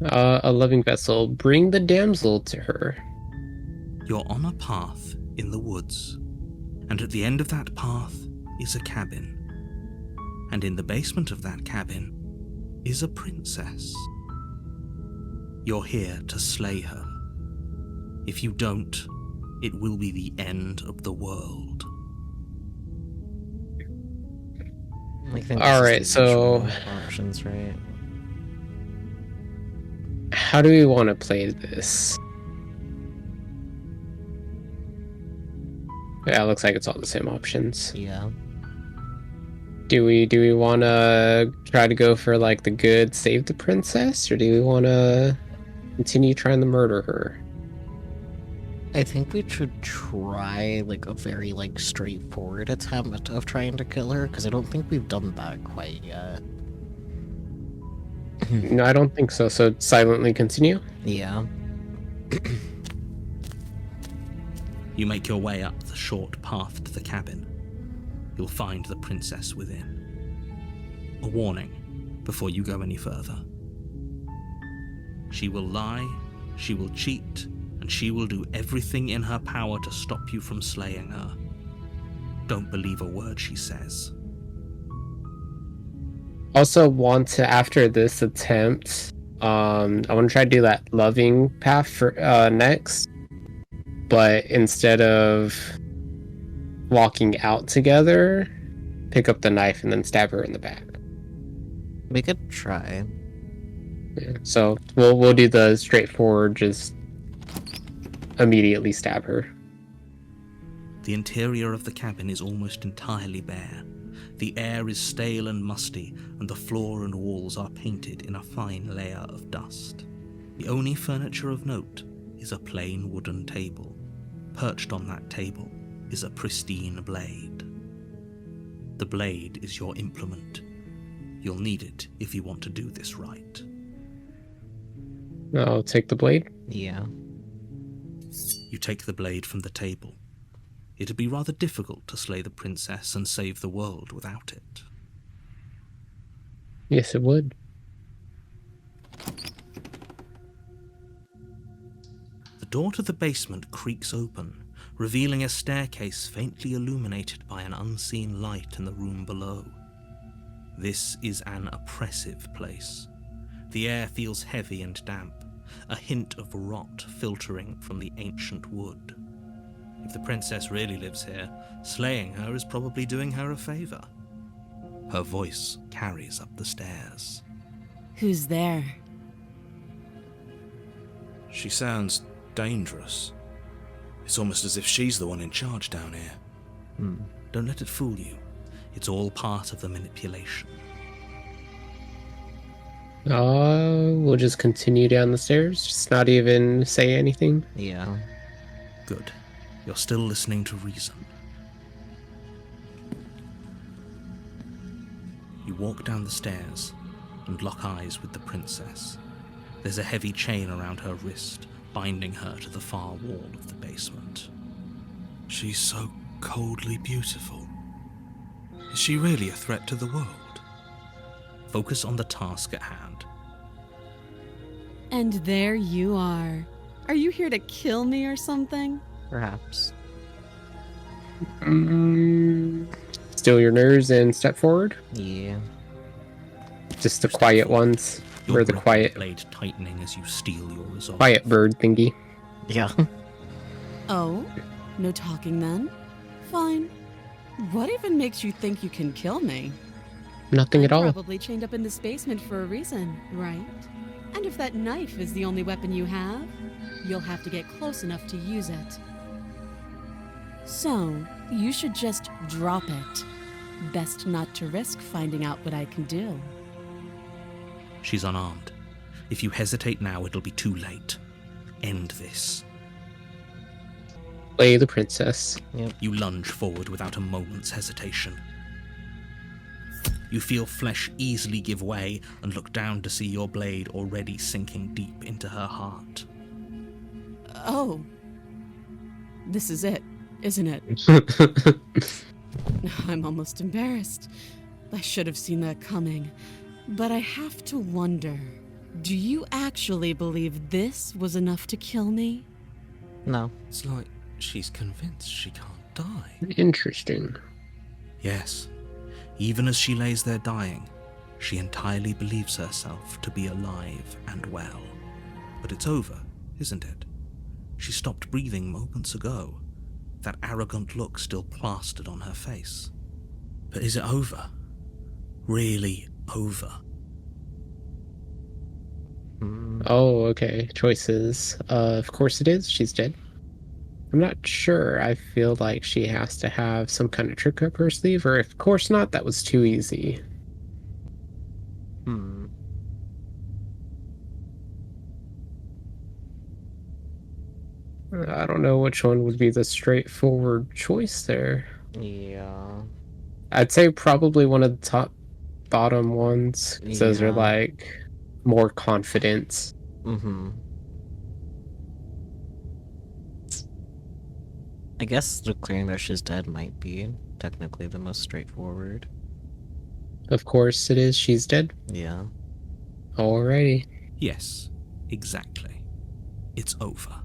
A loving vessel, bring the damsel to her. You're on a path in the woods, and at the end of that path is a cabin. And in the basement of that cabin is a princess. You're here to slay her. If you don't, it will be the end of the world. I think Alright, so options, right? how do we want to play this? Yeah, it looks like it's all the same options. Yeah. Do we want to try to go for like the good save the princess, or do we want to continue trying to murder her? I think we should try like a very like straightforward attempt of trying to kill her, because I don't think we've done that quite yet. No, I don't think so. So silently continue. Yeah. You make your way up the short path to the cabin. You'll find the princess within. A warning before you go any further. She will lie, she will cheat, and she will do everything in her power to stop you from slaying her. Don't believe a word she says. Also want to, after this attempt, I want to try to do that loving path for next. but instead of walking out together, pick up the knife and then stab her in the back. We could try. Yeah. So we'll do the straightforward, just immediately stab her. The interior of the cabin is almost entirely bare. The air is stale and musty, and the floor and walls are painted in a fine layer of dust. The only furniture of note is a plain wooden table. Perched on that table is a pristine blade. The blade is your implement. You'll need it if you want to do this right. I'll take the blade. Yeah. You take the blade from the table. It'd be rather difficult to slay the princess and save the world without it. Yes, it would. The door to the basement creaks open, revealing a staircase faintly illuminated by an unseen light in the room below. This is an oppressive place. The air feels heavy and damp, a hint of rot filtering from the ancient wood. If the princess really lives here, slaying her is probably doing her a favor. Her voice carries up the stairs. Who's there? She sounds dangerous. It's almost as if she's the one in charge down here. Don't let it fool you. It's all part of the manipulation. We'll just continue down the stairs, just not even say anything. Yeah. Good. You're still listening to reason. You walk down the stairs and lock eyes with the princess. There's a heavy chain around her wrist, binding her to the far wall of the basement. She's so coldly beautiful. Is she really a threat to the world? Focus on the task at hand. And there you are. Are you here to kill me or something? Perhaps. Still your nerves and step forward. Yeah. Just the quiet ones. Your Or the grip on quiet blade tightening as you steel your resolve. quiet bird thingy. Yeah. Oh? No talking then? Fine. What even makes you think you can kill me? Nothing at I'm all. Probably chained up in this basement for a reason, right? And if that knife is the only weapon you have, you'll have to get close enough to use it. So, you should just drop it. Best not to risk finding out what I can do. She's unarmed. If you hesitate now, it'll be too late. End this. Play the princess. You lunge forward without a moment's hesitation. You feel flesh easily give way and look down to see your blade already sinking deep into her heart. Oh. This is it, isn't it? I'm almost embarrassed. I should have seen that coming. But I have to wonder, do you actually believe this was enough to kill me? No. It's like she's convinced she can't die. Interesting. Yes, even as she lays there dying, she entirely believes herself to be alive and well. But it's over, isn't it? She stopped breathing moments ago, that arrogant look still plastered on her face. But is it over? Really over? Oh, okay. Choices. Of course it is. She's dead. I'm not sure. I feel like she has to have some kind of trick up her sleeve, or if of course not, that was too easy. I don't know which one would be the straightforward choice there. Yeah. I'd say probably one of the bottom ones. 'Cause those are Yeah. like more confident. I guess declaring that she's dead might be technically the most straightforward. Of course it is. She's dead. Yeah. Alrighty. Yes, exactly. It's over.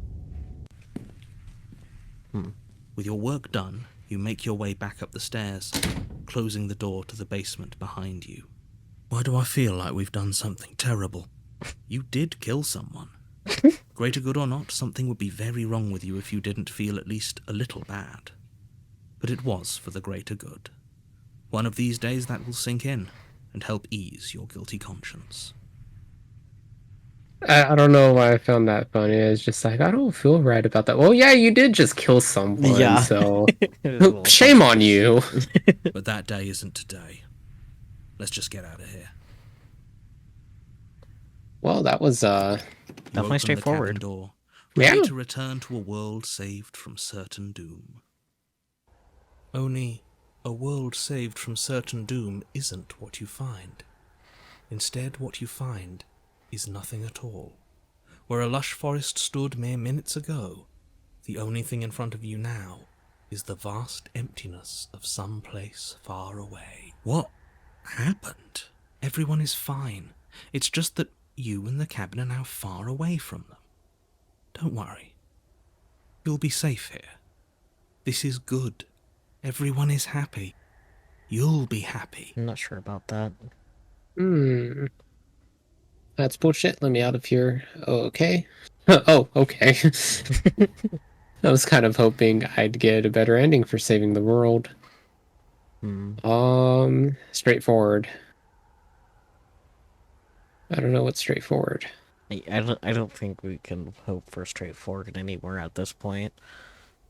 With your work done, you make your way back up the stairs, closing the door to the basement behind you. Why do I feel like we've done something terrible? You did kill someone. Greater good or not, something would be very wrong with you if you didn't feel at least a little bad. But it was for the greater good. One of these days that will sink in and help ease your guilty conscience. I don't know why I found that funny. It's just like, I don't feel right about that. Well, yeah, you did just kill someone, Yeah. so It was a little shame on you. But that day isn't today. Let's just get out of here. Well, that was You Definitely open the straightforward. cabin door, ready Yeah. to return to a world saved from certain doom. Only, a world saved from certain doom isn't what you find. Instead, what you find is nothing at all. Where a lush forest stood mere minutes ago, the only thing in front of you now is the vast emptiness of some place far away. What happened? Everyone is fine. It's just that you and the cabin are now far away from them. Don't worry. You'll be safe here. This is good. Everyone is happy. You'll be happy. I'm not sure about that. That's bullshit. Let me out of here. Oh, okay. Oh, okay. I was kind of hoping I'd get a better ending for saving the world. Straightforward. I don't know what's straightforward. I don't think we can hope for straightforward anymore at this point.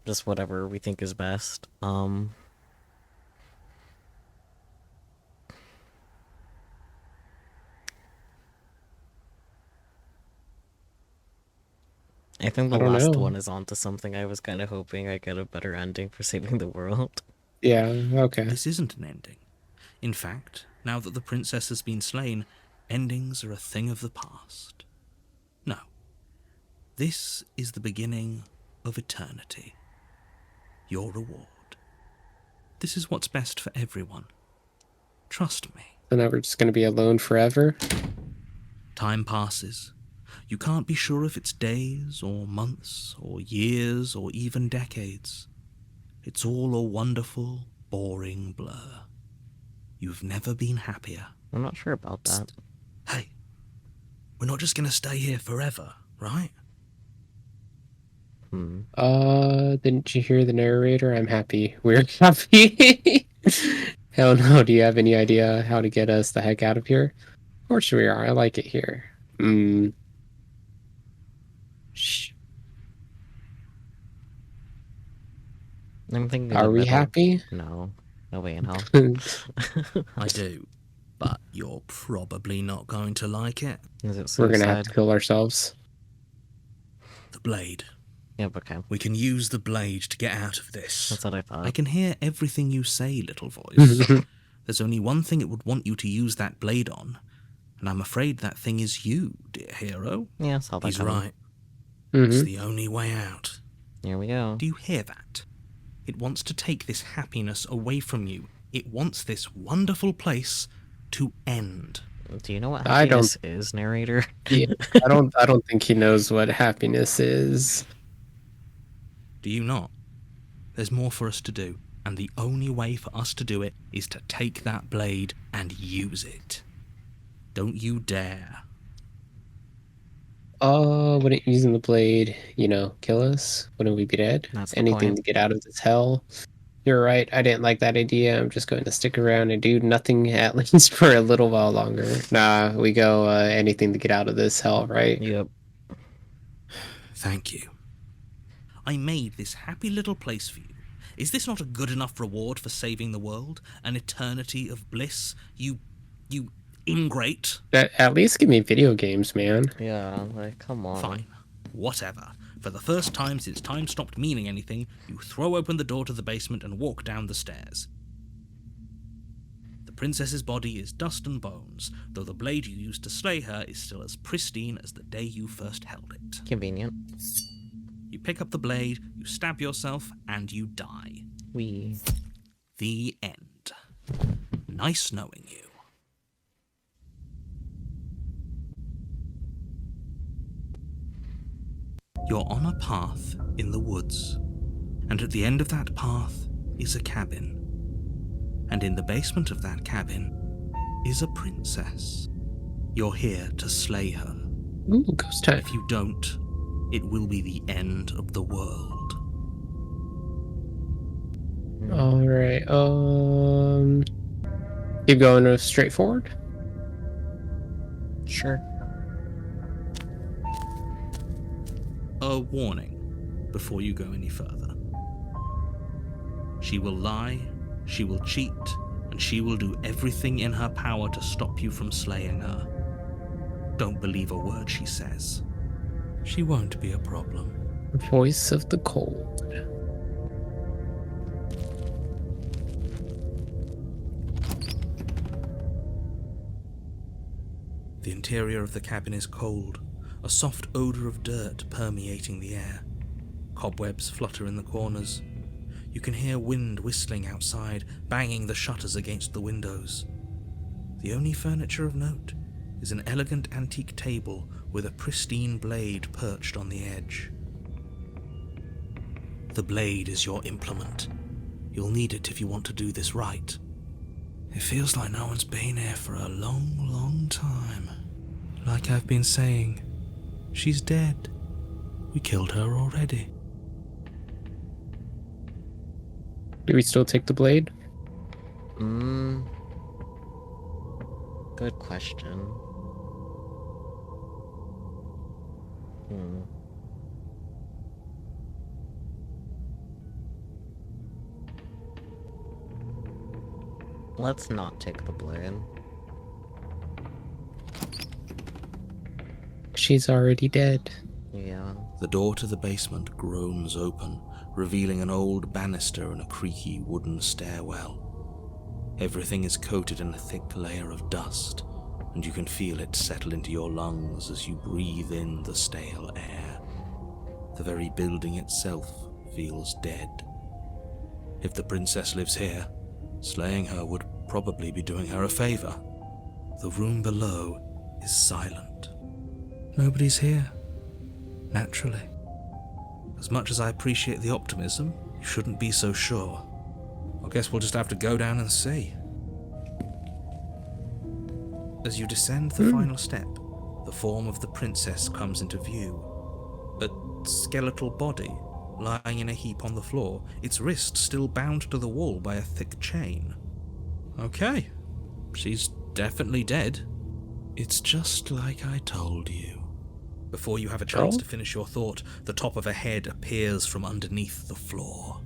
Just whatever we think is best. I think the I don't last know. one is onto something. I was kind of hoping I get a better ending for saving the world. Yeah, okay. This isn't an ending. In fact, now that the princess has been slain, endings are a thing of the past. No. This is the beginning of eternity. Your reward. This is what's best for everyone. Trust me. So now we're just going to be alone forever? Time passes. You can't be sure if it's days or months or years or even decades. It's all a wonderful, boring blur. You've never been happier. I'm not sure about that. Hey, we're not just going to stay here forever, right? Didn't you hear the narrator? I'm happy. We're happy. Hell no, do you have any idea how to get us the heck out of here? Of course we are. I like it here. Shh. I'm thinking Are the we middle. happy? No. No way in hell. I do, but you're probably not going to like it. Is it We're suicide? gonna have to kill ourselves. The blade. Yep, okay. We can use the blade to get out of this. That's what I thought. I can hear everything you say, little voice. There's only one thing it would want you to use that blade on, and I'm afraid that thing is you, dear hero. Yeah, saw that He's coming. right. It's the only way out. Here we go. Do you hear that? It wants to take this happiness away from you. It wants this wonderful place to end. Do you know what I don't- happiness is, narrator? Yeah, I don't think he knows what happiness is. Do you not? There's more for us to do, and the only way for us to do it is to take that blade and use it. Don't you dare. Wouldn't using the blade, kill us? Wouldn't we be dead? That's the Anything point. to get out of this hell. You're right, I didn't like that idea. I'm just going to stick around and do nothing at least for a little while longer. Nah, we go anything to get out of this hell, right? Yep. Thank you. I made this happy little place for you. Is this not a good enough reward for saving the world? An eternity of bliss? You ingrate? At least give me video games, man. Yeah, like, come on. Fine. Whatever. For the first time since time stopped meaning anything, you throw open the door to the basement and walk down the stairs. The princess's body is dust and bones, though the blade you used to slay her is still as pristine as the day you first held it. Convenient. You pick up the blade, you stab yourself, and you die. We. The end. Nice knowing you. You're on a path in the woods, and at the end of that path is a cabin. And in the basement of that cabin is a princess. You're here to slay her. Ooh, ghost time. If you don't, It will be the end of the world. All right. Keep going straight forward. Sure. A warning before you go any further. She will lie, she will cheat, and she will do everything in her power to stop you from slaying her. Don't believe a word she says. She won't be a problem. Voice of the cold. The interior of the cabin is cold, a soft odor of dirt permeating the air. Cobwebs flutter in the corners. You can hear wind whistling outside, banging the shutters against the windows. The only furniture of note is an elegant antique table with a pristine blade perched on the edge. The blade is your implement. You'll need it if you want to do this right. It feels like no one's been here for a long, long time. Like I've been saying, she's dead. We killed her already. Do we still take the blade? Good question. Let's not take the blade. She's already dead. Yeah. The door to the basement groans open, revealing an old banister and a creaky wooden stairwell. Everything is coated in a thick layer of dust, and you can feel it settle into your lungs as you breathe in the stale air. The very building itself feels dead. If the princess lives here, slaying her would probably be doing her a favor. The room below is silent. Nobody's here. Naturally. As much as I appreciate the optimism, you shouldn't be so sure. I guess we'll just have to go down and see. As you descend the final step, the form of the princess comes into view. A skeletal body lying in a heap on the floor, its wrist still bound to the wall by a thick chain. Okay, she's definitely dead. It's just like I told you. Before you have a chance to finish your thought, the top of a head appears from underneath the floor.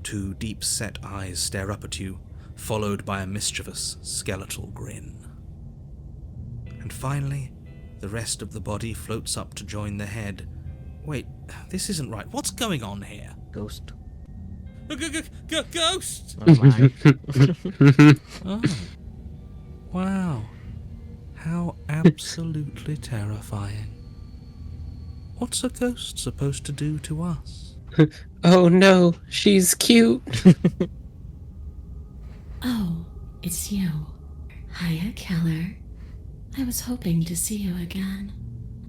Two deep-set eyes stare up at you, followed by a mischievous, skeletal grin. And finally, the rest of the body floats up to join the head. Wait, this isn't right. What's going on here? Ghost. Ghost! Oh my. Oh. Wow. How absolutely terrifying. What's a ghost supposed to do to us? Oh no, she's cute. Oh, it's you. Hiya, Keller. I was hoping to see you again.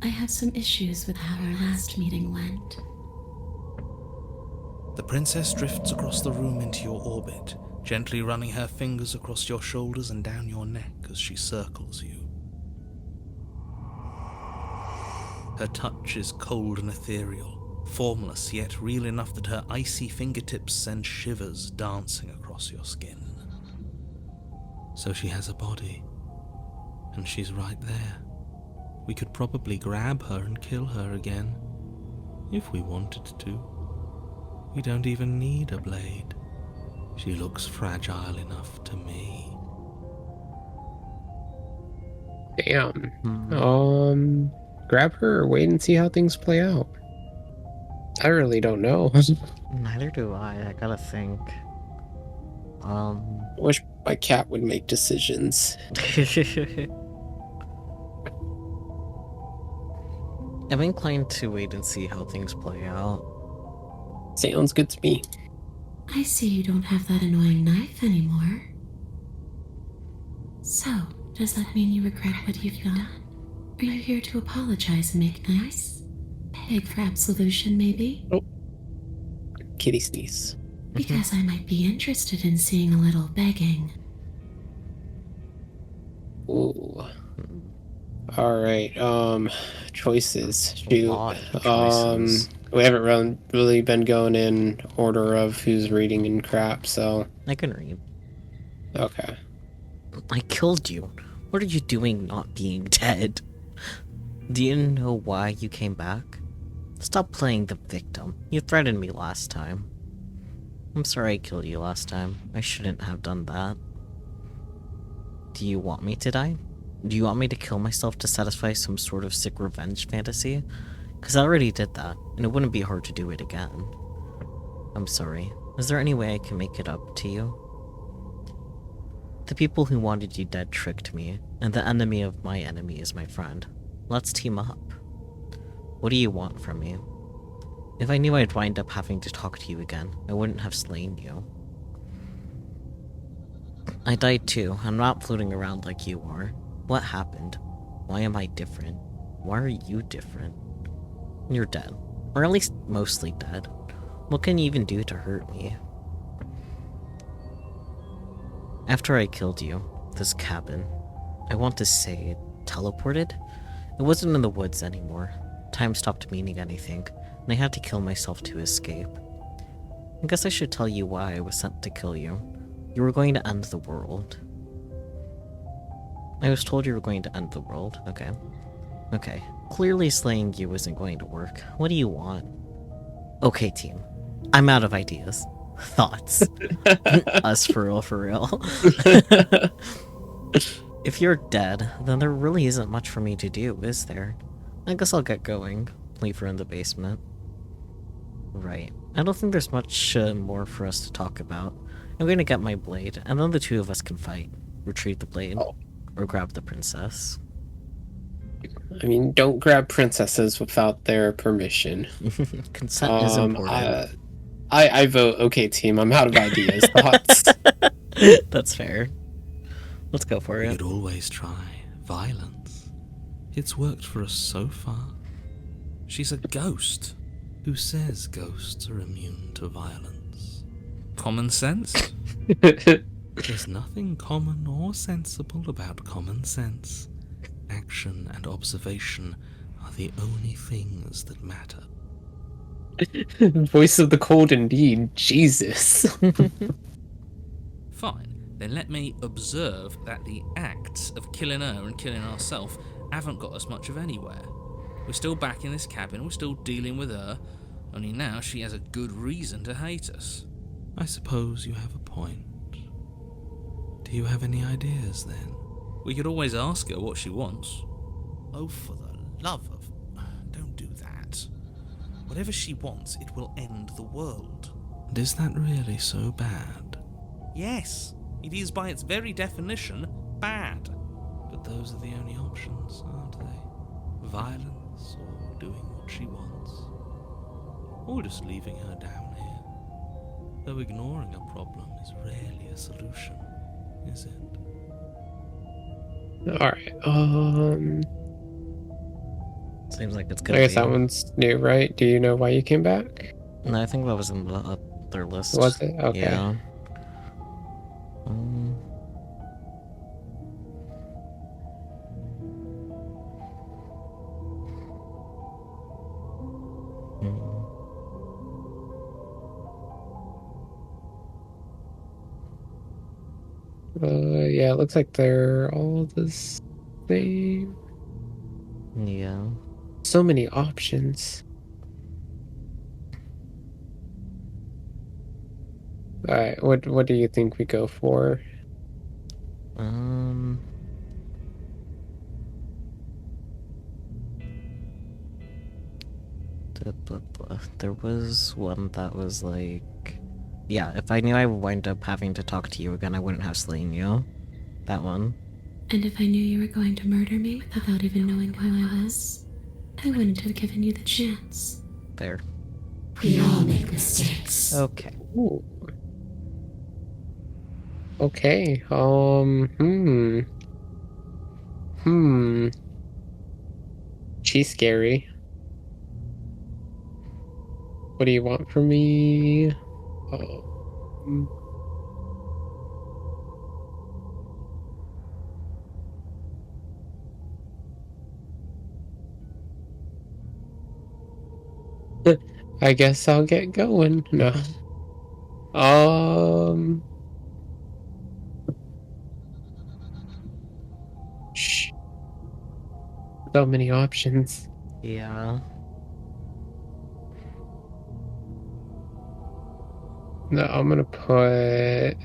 I have some issues with how our last meeting went. The princess drifts across the room into your orbit, gently running her fingers across your shoulders and down your neck as she circles you. Her touch is cold and ethereal, formless yet real enough that her icy fingertips send shivers dancing across your skin. So she has a body, and she's right there. We could probably grab her and kill her again, if we wanted to. We don't even need a blade. She looks fragile enough to me. Damn. Grab her or wait and see how things play out? I really don't know. Neither do I gotta think. Wish my cat would make decisions. I'm inclined to wait and see how things play out. Sounds good to me. I see you don't have that annoying knife anymore. So, does that mean you regret what you've done? Are you here to apologize and make nice? Beg for absolution, maybe? Kitty sneeze. Because I might be interested in seeing a little begging. Ooh. All right. Choices. A Shoot. lot of choices. We haven't really been going in order of who's reading and crap, so I can read. okay. I killed you. What are you doing not being dead? Do you know why you came back? Stop playing the victim. You threatened me last time. I'm sorry I killed you last time. I shouldn't have done that. Do you want me to die? Do you want me to kill myself to satisfy some sort of sick revenge fantasy? Because I already did that, and it wouldn't be hard to do it again. I'm sorry. Is there any way I can make it up to you? The people who wanted you dead tricked me, and the enemy of my enemy is my friend. Let's team up. What do you want from me? If I knew I'd wind up having to talk to you again, I wouldn't have slain you. I died too. I'm not floating around like you are. What happened? Why am I different? Why are you different? You're dead. Or at least mostly dead. What can you even do to hurt me? After I killed you, this cabin, I want to say, teleported? It wasn't in the woods anymore. Time stopped meaning anything, and I had to kill myself to escape. I guess I should tell you why I was sent to kill you. You were going to end the world. I was told you were going to end the world. Okay. Okay. Clearly slaying you isn't going to work. What do you want? Okay, team. I'm out of ideas. Thoughts. Us for real, for real. If you're dead, then there really isn't much for me to do, is there? I guess I'll get going. Leave her in the basement. Right. I don't think there's much more for us to talk about. I'm going to get my blade, and then the two of us can fight. Retrieve the blade. Oh. Or grab the princess. I mean, don't grab princesses without their permission. Consent is important. I vote okay, team. I'm out of ideas. Thoughts? That's fair. Let's go for We it. could always try violence. It's worked for us so far. She's a ghost. Who says ghosts are immune to violence? Common sense? There's nothing common or sensible about common sense. Action and observation are the only things that matter. Voice of the cold indeed. Jesus. Fine, then let me observe that the acts of killing her and killing ourselves haven't got us much of anywhere. We're still back in this cabin, we're still dealing with her, only now she has a good reason to hate us. I suppose you have a point. Do you have any ideas then? We could always ask her what she wants. Oh, for the love of... Don't do that. Whatever she wants, it will end the world. And is that really so bad? Yes, it is by its very definition bad. But those are the only options, aren't they? Violence or doing what she wants. Or just leaving her down here. Though ignoring a problem is rarely a solution, is it? Alright, Seems like it's I gonna guess be. that one's new, right? Do you know why you came back? No, I think that was in the other list. Was it? Okay. Yeah. Yeah, it looks like they're all the same. Yeah. So many options. Alright, what do you think we go for? There was one that was like, yeah, if I knew I would wind up having to talk to you again, I wouldn't have slain you. That one. And if I knew you were going to murder me without even knowing who I was, I wouldn't have given you the chance. There. We all make mistakes. Okay. Ooh. Okay, She's scary. What do you want from me? I guess I'll get going. No. Shh. So many options. Yeah. No, I'm gonna put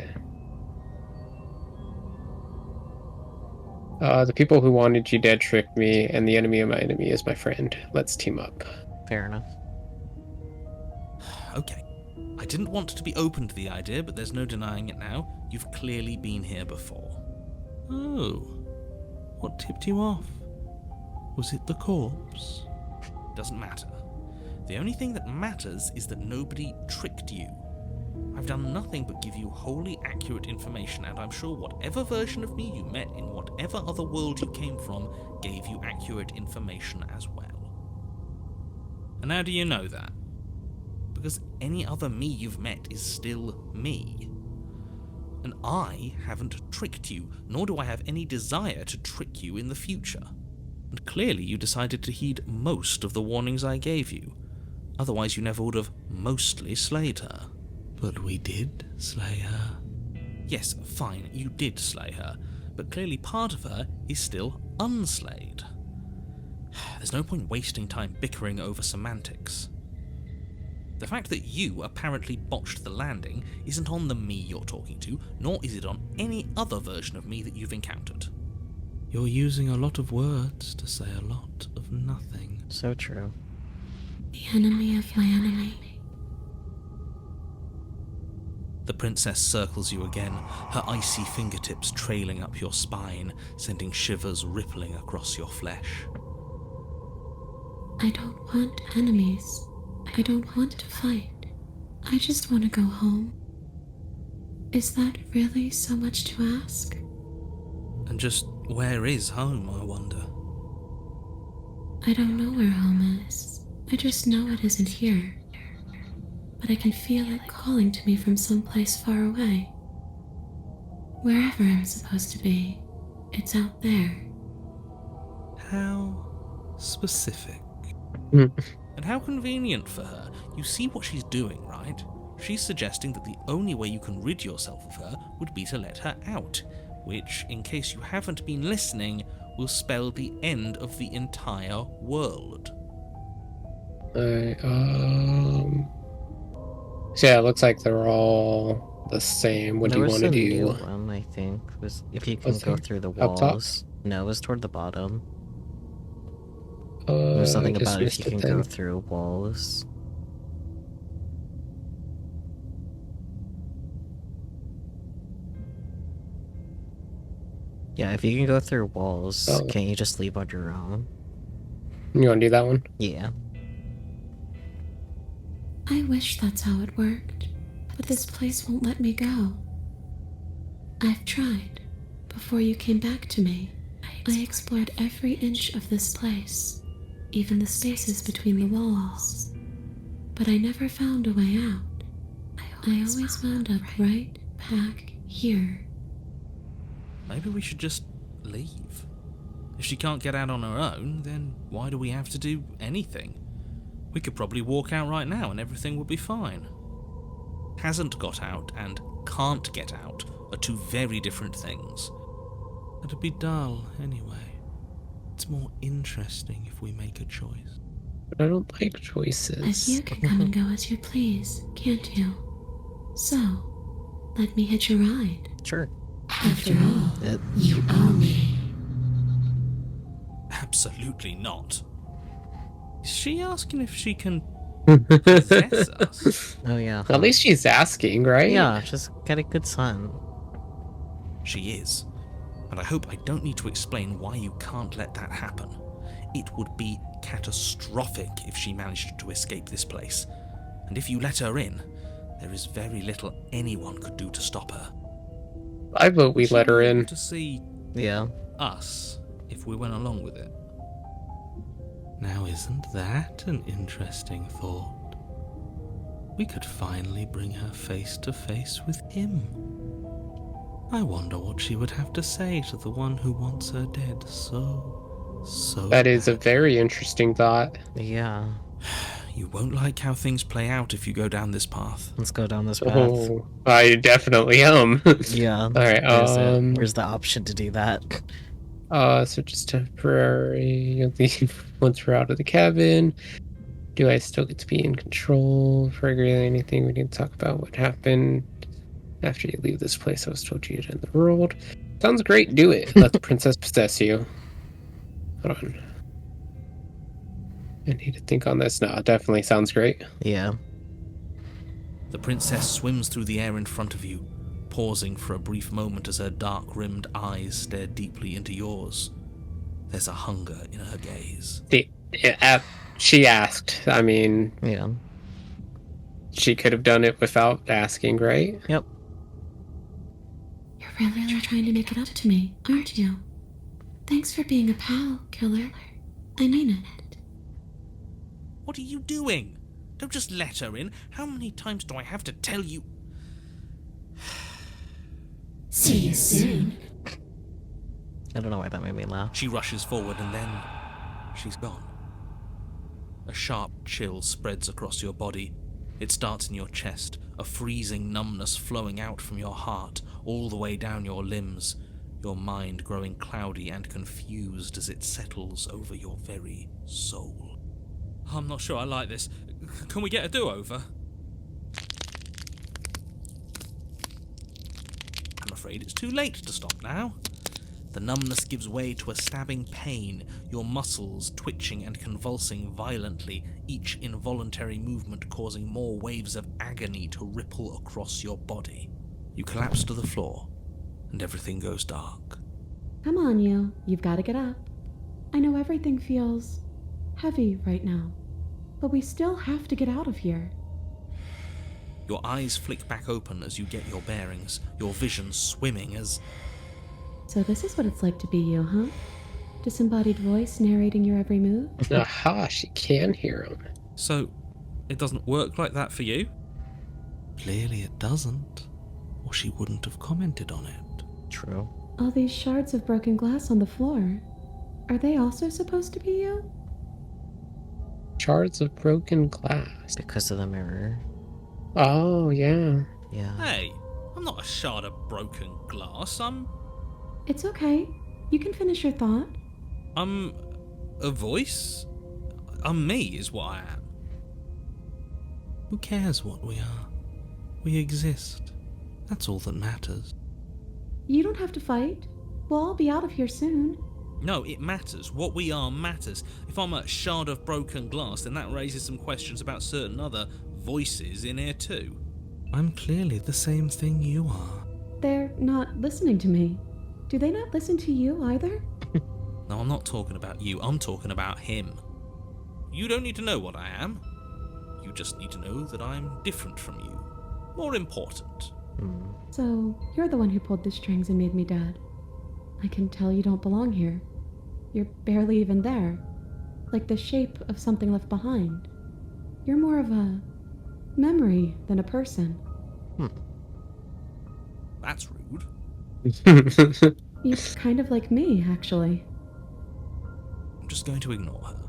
the people who wanted you dead tricked me, and the enemy of my enemy is my friend. Let's team up. Fair enough. Okay. I didn't want to be open to the idea, but there's no denying it now. You've clearly been here before. Oh. What tipped you off? Was it the corpse? Doesn't matter. The only thing that matters is that nobody tricked you. I've done nothing but give you wholly accurate information, and I'm sure whatever version of me you met in whatever other world you came from gave you accurate information as well. And how do you know that? Because any other me you've met is still me. And I haven't tricked you, nor do I have any desire to trick you in the future. And clearly you decided to heed most of the warnings I gave you. Otherwise you never would have mostly slayed her. But we did slay her. Yes, fine, you did slay her, but clearly part of her is still unslayed. There's no point wasting time bickering over semantics. The fact that you apparently botched the landing isn't on the me you're talking to, nor is it on any other version of me that you've encountered. You're using a lot of words to say a lot of nothing. So true. The enemy of my enemy. The princess circles you again, her icy fingertips trailing up your spine, sending shivers rippling across your flesh. I don't want enemies. I don't want to fight. I just want to go home. Is that really so much to ask? And just where is home, I wonder? I don't know where home is. I just know it isn't here. But I can feel it calling to me from someplace far away. Wherever I'm supposed to be, it's out there. How specific. And how convenient for her. You see what she's doing, right? She's suggesting that the only way you can rid yourself of her would be to let her out, which, in case you haven't been listening, will spell the end of the entire world. So yeah, it looks like they're all the same. What do you want to do? New one, I think, was if you can What's go there? through the Up top? walls. No, it was toward the bottom. There's something I just about if missed you it can then. go through walls. Yeah, if you can go through walls, Oh. can't you just leave on your own? You want to do that one? Yeah. I wish that's how it worked, but this place won't let me go. I've tried. Before you came back to me, I explored every inch of this place, even the spaces between the walls. But I never found a way out. I always wound up right back here. Maybe we should just leave. If she can't get out on her own, then why do we have to do anything? We could probably walk out right now and everything would be fine. Hasn't got out and can't get out are two very different things. It'd be dull anyway. It's more interesting if we make a choice. But I don't like As choices. you can come and go as you please, can't you? So, let me hitch a ride. Sure. After all, It, you owe me. Absolutely not. Is she asking if she can possess us? oh yeah. At least she's asking, right? Yeah, just get a good son. She is. And I hope I don't need to explain why you can't let that happen. It would be catastrophic if she managed to escape this place. And if you let her in, there is very little anyone could do to stop her. I vote we let her She'd be able in. to see Yeah. us if we went along with it. Now isn't that an interesting thought? We could finally bring her face to face with him. I wonder what she would have to say to the one who wants her dead so That is a badly. very interesting thought. Yeah. You won't like how things play out if you go down this path. Let's go down this path. Oh, I definitely am. Yeah. All right. Where's the option to do that? So just temporary. You'll leave once we're out of the cabin. Do I still get to be in control? For really anything, we need to talk about what happened after you leave this place. I was told you'd end the world. Sounds great. Do it. Let the princess possess you. Hold on. I need to think on this. No, it definitely sounds great. Yeah. The princess swims through the air in front of you, pausing for a brief moment as her dark-rimmed eyes stare deeply into yours. There's a hunger in her gaze. She asked. I mean, Yeah. she could have done it without asking, right? Yep. You're really trying to make it up to me, aren't you? Thanks for being a pal, killer. I mean it. What are you doing? Don't just let her in. How many times do I have to tell you? See you soon. I don't know why that made me laugh. She rushes forward and then she's gone. A sharp chill spreads across your body. It starts in your chest, a freezing numbness flowing out from your heart all the way down your limbs, your mind growing cloudy and confused as it settles over your very soul. I'm not sure I like this. Can we get a do-over? I'm afraid it's too late to stop now. The numbness gives way to a stabbing pain, your muscles twitching and convulsing violently, each involuntary movement causing more waves of agony to ripple across your body. You collapse to the floor, and everything goes dark. Come on, you. You've got to get up. I know everything feels heavy right now, but we still have to get out of here. Your eyes flick back open as you get your bearings, your vision swimming as... So this is what it's like to be you, huh? Disembodied voice narrating your every move? Aha, she can hear him. So, it doesn't work like that for you? Clearly it doesn't, or she wouldn't have commented on it. True. All these shards of broken glass on the floor. Are they also supposed to be you? Shards of broken glass. Because of the mirror. Oh, yeah. Yeah. Hey, I'm not a shard of broken glass, I'm It's okay. You can finish your thought. a voice? I'm me is what I am. Who cares what we are? We exist. That's all that matters. You don't have to fight. We'll all be out of here soon. No, it matters. What we are matters. If I'm a shard of broken glass, then that raises some questions about certain other voices in here too. I'm clearly the same thing you are. They're not listening to me. Do they not listen to you either? No, I'm not talking about you. I'm talking about him. You don't need to know what I am. You just need to know that I'm different from you. More important. So, you're the one who pulled the strings and made me dead. I can tell you don't belong here. You're barely even there. Like the shape of something left behind. You're more of a memory than a person. That's rude. You're kind of like me, actually. I'm just going to ignore her.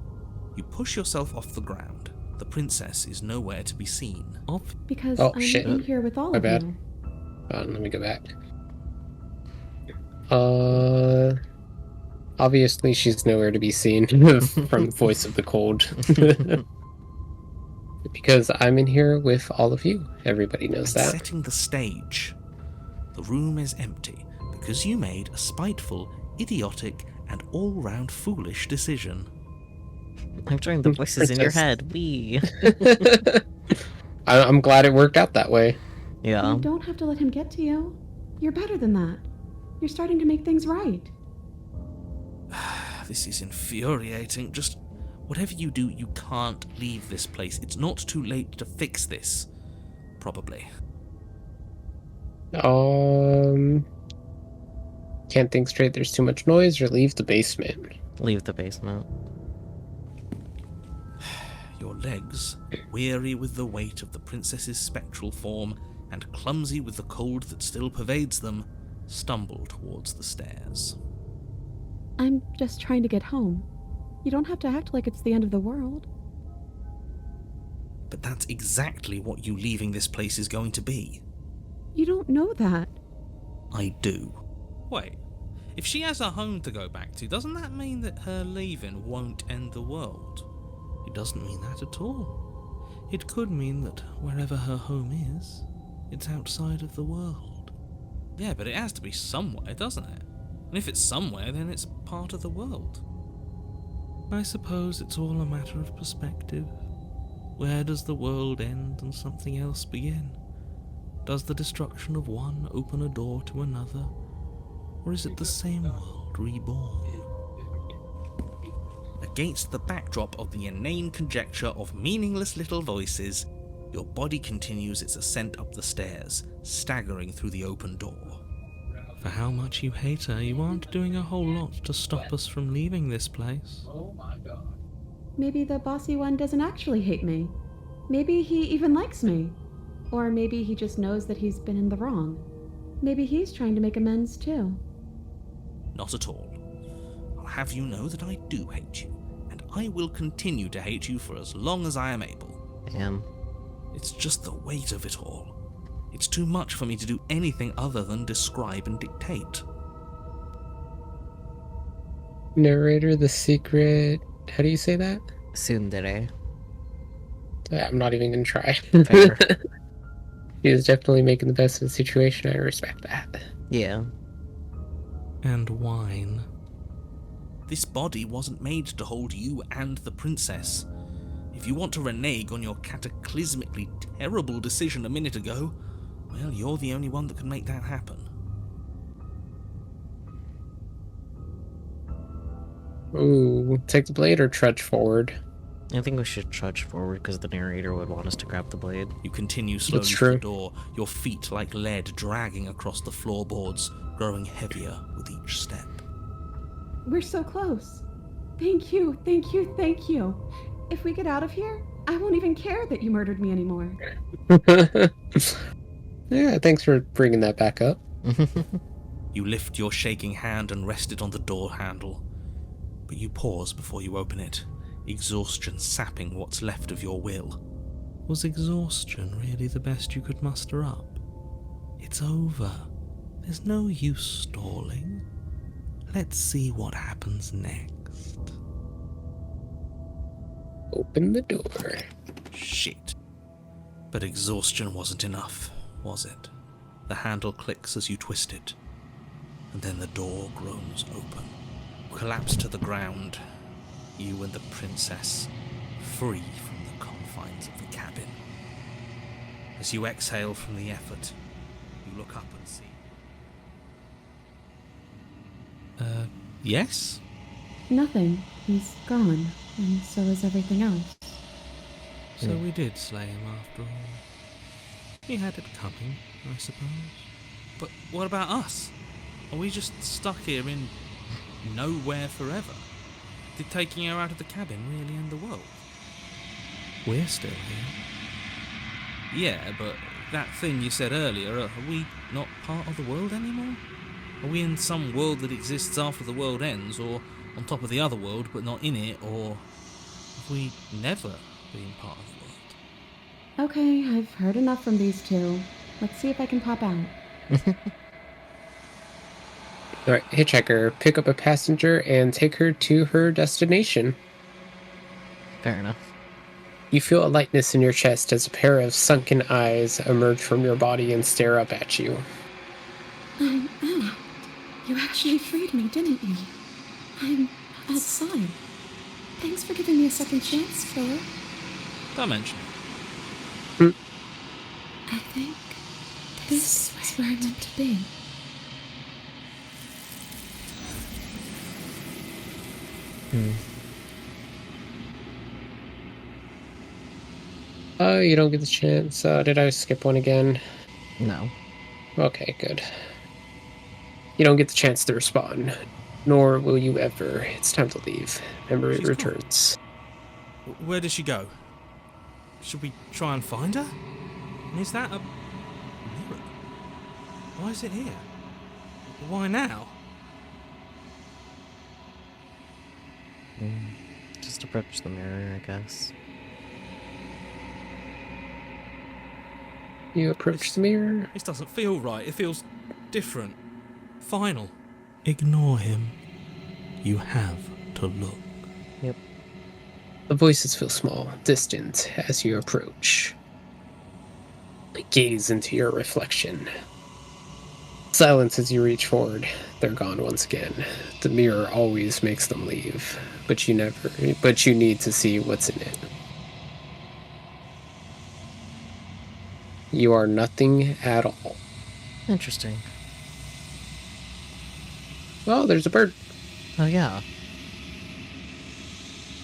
You push yourself off the ground. The princess is nowhere to be seen. Because Oh, I'm shit. in here with all My of bad. you. Let me go back. Obviously she's nowhere to be seen from Voice of the Cold. Because I'm in here with all of you. Everybody knows And that. setting the stage. The room is empty because you made a spiteful, idiotic, and all-round foolish decision. I'm trying the voices in your Princess. head. Wee. I'm glad it worked out that way. Yeah. You don't have to let him get to you. You're better than that. You're starting to make things right. This is infuriating. Just whatever you do, you can't leave this place. It's not too late to fix this. Probably. Can't think straight, there's too much noise, or leave the basement. Leave the basement. Your legs, weary with the weight of the princess's spectral form and clumsy with the cold that still pervades them, stumble towards the stairs. I'm just trying to get home. You don't have to act like it's the end of the world. but that's exactly what you leaving this place is going to be. You don't know that. I do. Wait, if she has a home to go back to, doesn't that mean that her leaving won't end the world? It doesn't mean that at all. It could mean that wherever her home is, it's outside of the world. Yeah, but it has to be somewhere, doesn't it? And if it's somewhere, then it's part of the world. I suppose it's all a matter of perspective. Where does the world end and something else begin? Does the destruction of one open a door to another? Or is it the same world reborn? Against the backdrop of the inane conjecture of meaningless little voices, your body continues its ascent up the stairs, staggering through the open door. For how much you hate her, you aren't doing a whole lot to stop us from leaving this place. Maybe the bossy one doesn't actually hate me. Maybe he even likes me. Or maybe he just knows that he's been in the wrong. Maybe he's trying to make amends too. Not at all. I'll have you know that I do hate you, and I will continue to hate you for as long as I am able. Damn. It's just the weight of it all. It's too much for me to do anything other than describe and dictate. Narrator, the secret... How do you say that? Tsundere. I'm not even gonna try. Fair. He is definitely making the best of the situation. I respect that. Yeah. And wine. This body wasn't made to hold you and the princess. If you want to renege on your cataclysmically terrible decision a minute ago, well, you're the only one that can make that happen. Ooh, take the blade or trudge forward? I think we should trudge forward because the narrator would want us to grab the blade. You continue slowly That's to true. the door, your feet like lead dragging across the floorboards, growing heavier with each step. We're so close. Thank you, thank you, thank you. If we get out of here, I won't even care that you murdered me anymore. Yeah, thanks for bringing that back up. You lift your shaking hand and rest it on the door handle, but you pause before you open it, exhaustion sapping what's left of your will. Was exhaustion really the best you could muster up? It's over. There's no use stalling. Let's see what happens next. Open the door. Shit. But exhaustion wasn't enough, was it? The handle clicks as you twist it, and then the door groans open. You collapse to the ground, you and the princess, free from the confines of the cabin. As you exhale from the effort, you look up and see... Yes? Nothing. He's gone, and so is everything else. So we did slay him after all. He had it coming, I suppose. But what about us? Are we just stuck here in nowhere forever? Did taking her out of the cabin really end the world? We're still here. Yeah, but that thing you said earlier, are we not part of the world anymore? Are we in some world that exists after the world ends, or on top of the other world but not in it, or have we never been part of the world? Okay, I've heard enough from these two. Let's see if I can pop out. Alright, hitchhiker, pick up a passenger and take her to her destination. Fair enough. You feel a lightness in your chest as a pair of sunken eyes emerge from your body and stare up at you. I'm out. You actually freed me, didn't you? I'm outside. Thanks for giving me a second chance, Philip. Don't mention I think this is where I meant to be. You don't get the chance. Did I skip one again? No. Okay, good. You don't get the chance to respond, nor will you ever. It's time to leave. Memory She's gone. returns. Where did she go? Should we try and find her? And is that a mirror? Why is it here? Why now? Just approach the mirror, I guess. You approach the mirror. This doesn't feel right. It feels different. Final. Ignore him. You have to look. Yep. The voices feel small, distant as you approach. Gaze into your reflection. Silence as you reach forward. They're gone once again. The mirror always makes them leave, but you need to see what's in it. You are nothing at all. Interesting. Well, there's a bird. Oh, yeah.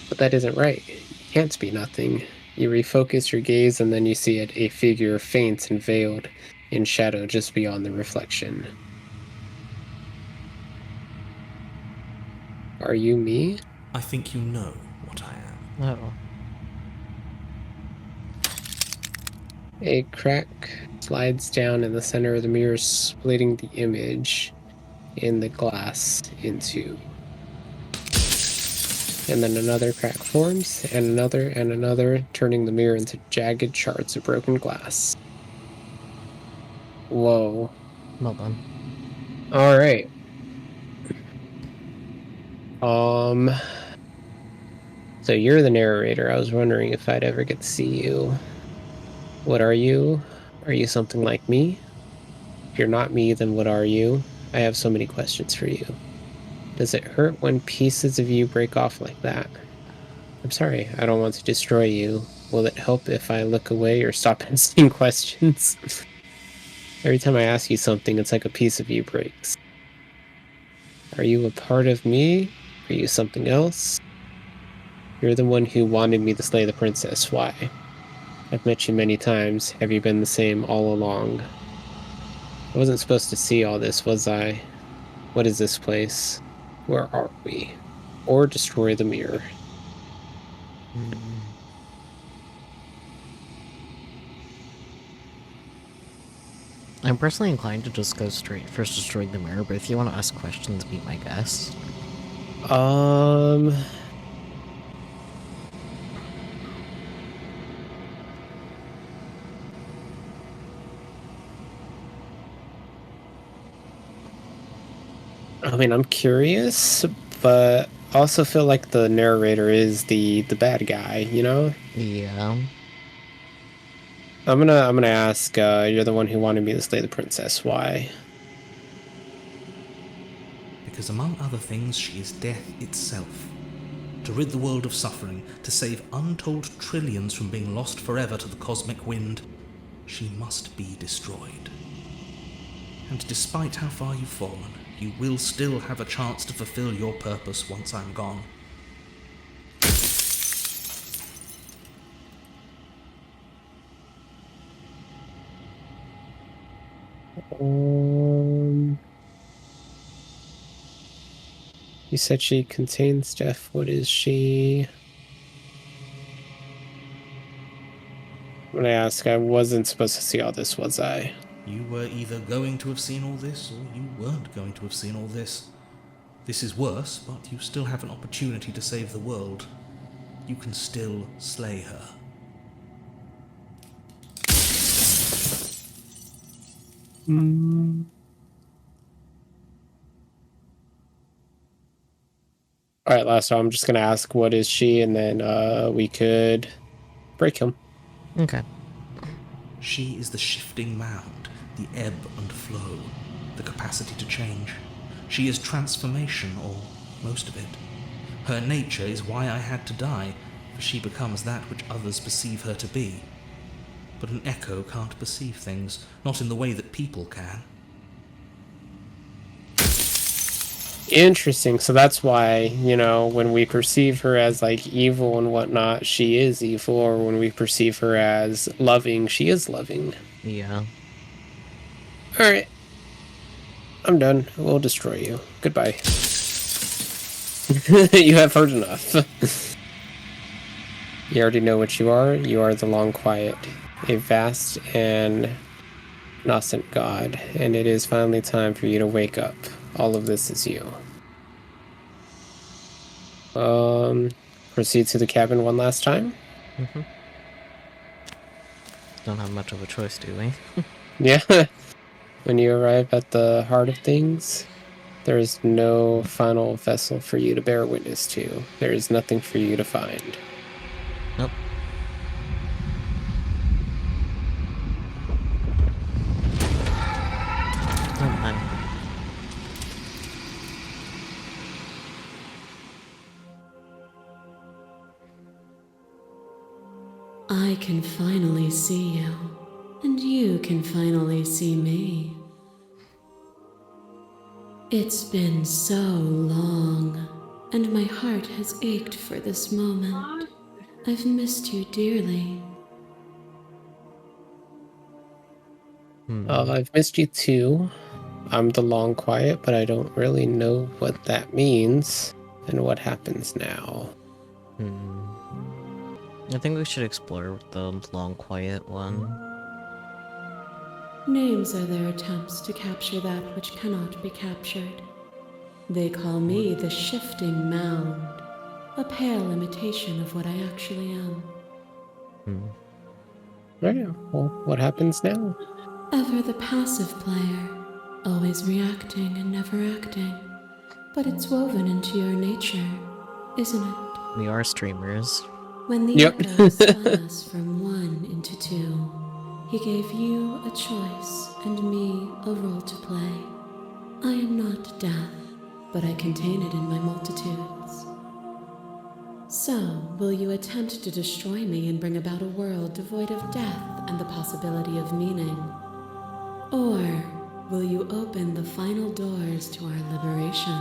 But that isn't right. You can't be nothing. You refocus your gaze and then you see it, a figure faint and veiled in shadow just beyond the reflection. Are you me? I think you know what I am. Oh. A crack slides down in the center of the mirror, splitting the image in the glass in two. And then another crack forms, and another, turning the mirror into jagged shards of broken glass. Whoa. Well done. Alright. So you're the narrator. I was wondering if I'd ever get to see you. What are you? Are you something like me? If you're not me, then what are you? I have so many questions for you. Does it hurt when pieces of you break off like that? I'm sorry, I don't want to destroy you. Will it help if I look away or stop asking questions? Every time I ask you something, it's like a piece of you breaks. Are you a part of me? Are you something else? You're the one who wanted me to slay the princess. Why? I've met you many times. Have you been the same all along? I wasn't supposed to see all this, was I? What is this place? Where are we? Or destroy the mirror. I'm personally inclined to just go straight for destroying the mirror, but if you want to ask questions, be my guest. I mean, I'm curious, but I also feel like the narrator is the bad guy, you know? Yeah. I'm gonna ask, you're the one who wanted me to slay the princess. Why? Because among other things, she is death itself. To rid the world of suffering, to save untold trillions from being lost forever to the cosmic wind, she must be destroyed. And despite how far you've fallen, you will still have a chance to fulfill your purpose once I'm gone. You said she contains death. What is she? When I ask, I wasn't supposed to see all this, was I? You were either going to have seen all this, or you weren't going to have seen all this. This is worse, but you still have an opportunity to save the world. You can still slay her. Alright, last time I'm just gonna ask what is she, and then we could break him. Okay. She is the shifting mound, the ebb and flow, the capacity to change. She is transformation, or most of it. Her nature is why I had to die, for she becomes that which others perceive her to be. But an echo can't perceive things, not in the way that people can. Interesting. So that's why, you know, when we perceive her as like evil and whatnot, she is evil, or when we perceive her as loving, she is loving. Yeah. Alright. I'm done. We'll destroy you. Goodbye. You have heard enough. You already know what you are. You are the long quiet, a vast and nascent god, and it is finally time for you to wake up. All of this is you. Proceed to the cabin one last time. Don't have much of a choice, do we? Yeah. When you arrive at the heart of things, there is no final vessel for you to bear witness to. There is nothing for you to find. Nope. Oh my. I can finally see you, and you can finally see me. It's been so long, and my heart has ached for this moment. I've missed you dearly. I've missed you too. I'm the long quiet, but I don't really know what that means and what happens now. I think we should explore the long quiet one. Names are their attempts to capture that which cannot be captured. They call me the shifting mound, a pale imitation of what I actually am. Right. Well, what happens now? Ever the passive player, always reacting and never acting. But it's woven into your nature, isn't it? We are streamers. When the Yep. echo spun us from one into two, he gave you a choice and me a role to play. I am not death, but I contain it in my multitudes. So, will you attempt to destroy me and bring about a world devoid of death and the possibility of meaning? Or will you open the final doors to our liberation?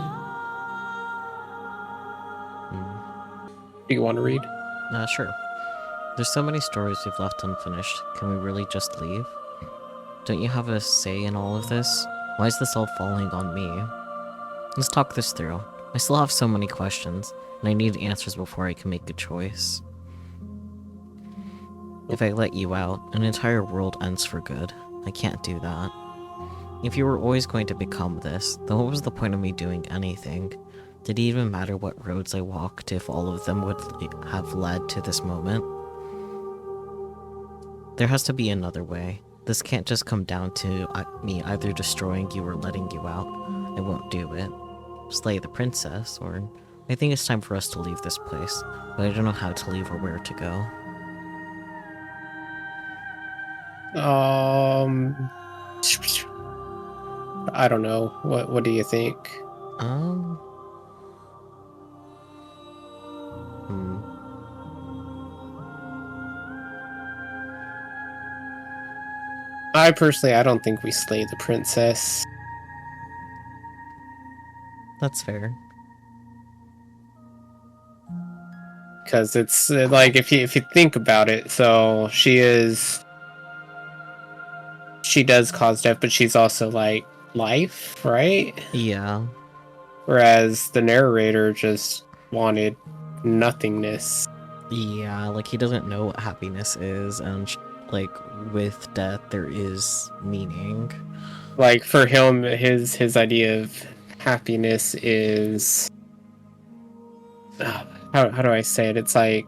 Do you want to read? Sure. There's so many stories we've left unfinished. Can we really just leave? Don't you have a say in all of this? Why is this all falling on me? Let's talk this through. I still have so many questions, and I need answers before I can make a choice. If I let you out, an entire world ends for good. I can't do that. If you were always going to become this, then what was the point of me doing anything? Did it even matter what roads I walked if all of them would have led to this moment? There has to be another way. This can't just come down to me either destroying you or letting you out. I won't do it. Slay the princess, or... I think it's time for us to leave this place, but I don't know how to leave or where to go. I don't know. What do you think? I don't think we slay the princess. That's fair. Because it's like if you think about it, so she does cause death, but she's also like life, right? Yeah. Whereas the narrator just wanted nothingness. Yeah, like he doesn't know what happiness is, and like with death there is meaning. Like for him, his idea of happiness is how do I say it? It's like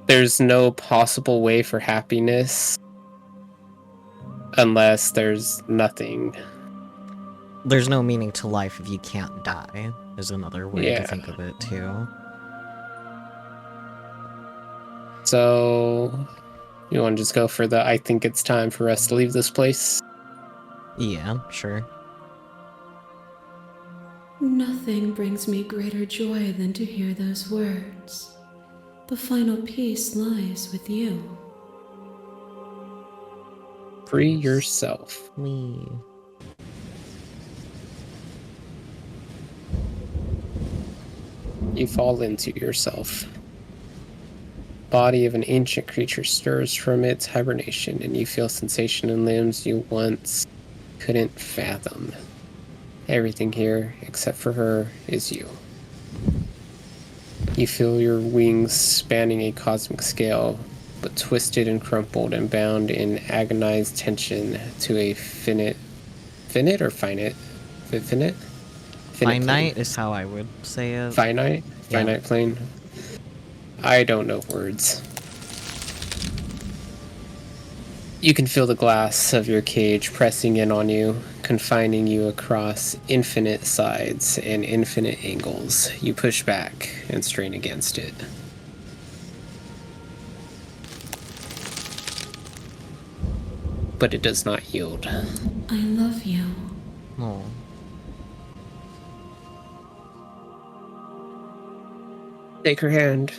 there's no possible way for happiness unless there's nothing. There's no meaning to life if you can't die, is another way Yeah. to think of it too. So you want to just go for the I think it's time for us to leave this place? Yeah, sure. Nothing brings me greater joy than to hear those words. The final peace lies with you. Free yourself. Me. You fall into yourself. Body of an ancient creature stirs from its hibernation, and you feel sensation in limbs you once couldn't fathom. Everything here, except for her, is you. You feel your wings spanning a cosmic scale, but twisted and crumpled and bound in agonized tension to a finite plane. Finite is how I would say it. Finite? Yeah. Finite plane? I don't know words. You can feel the glass of your cage pressing in on you, confining you across infinite sides and infinite angles. You push back and strain against it. But it does not yield. I love you. Oh. Take her hand.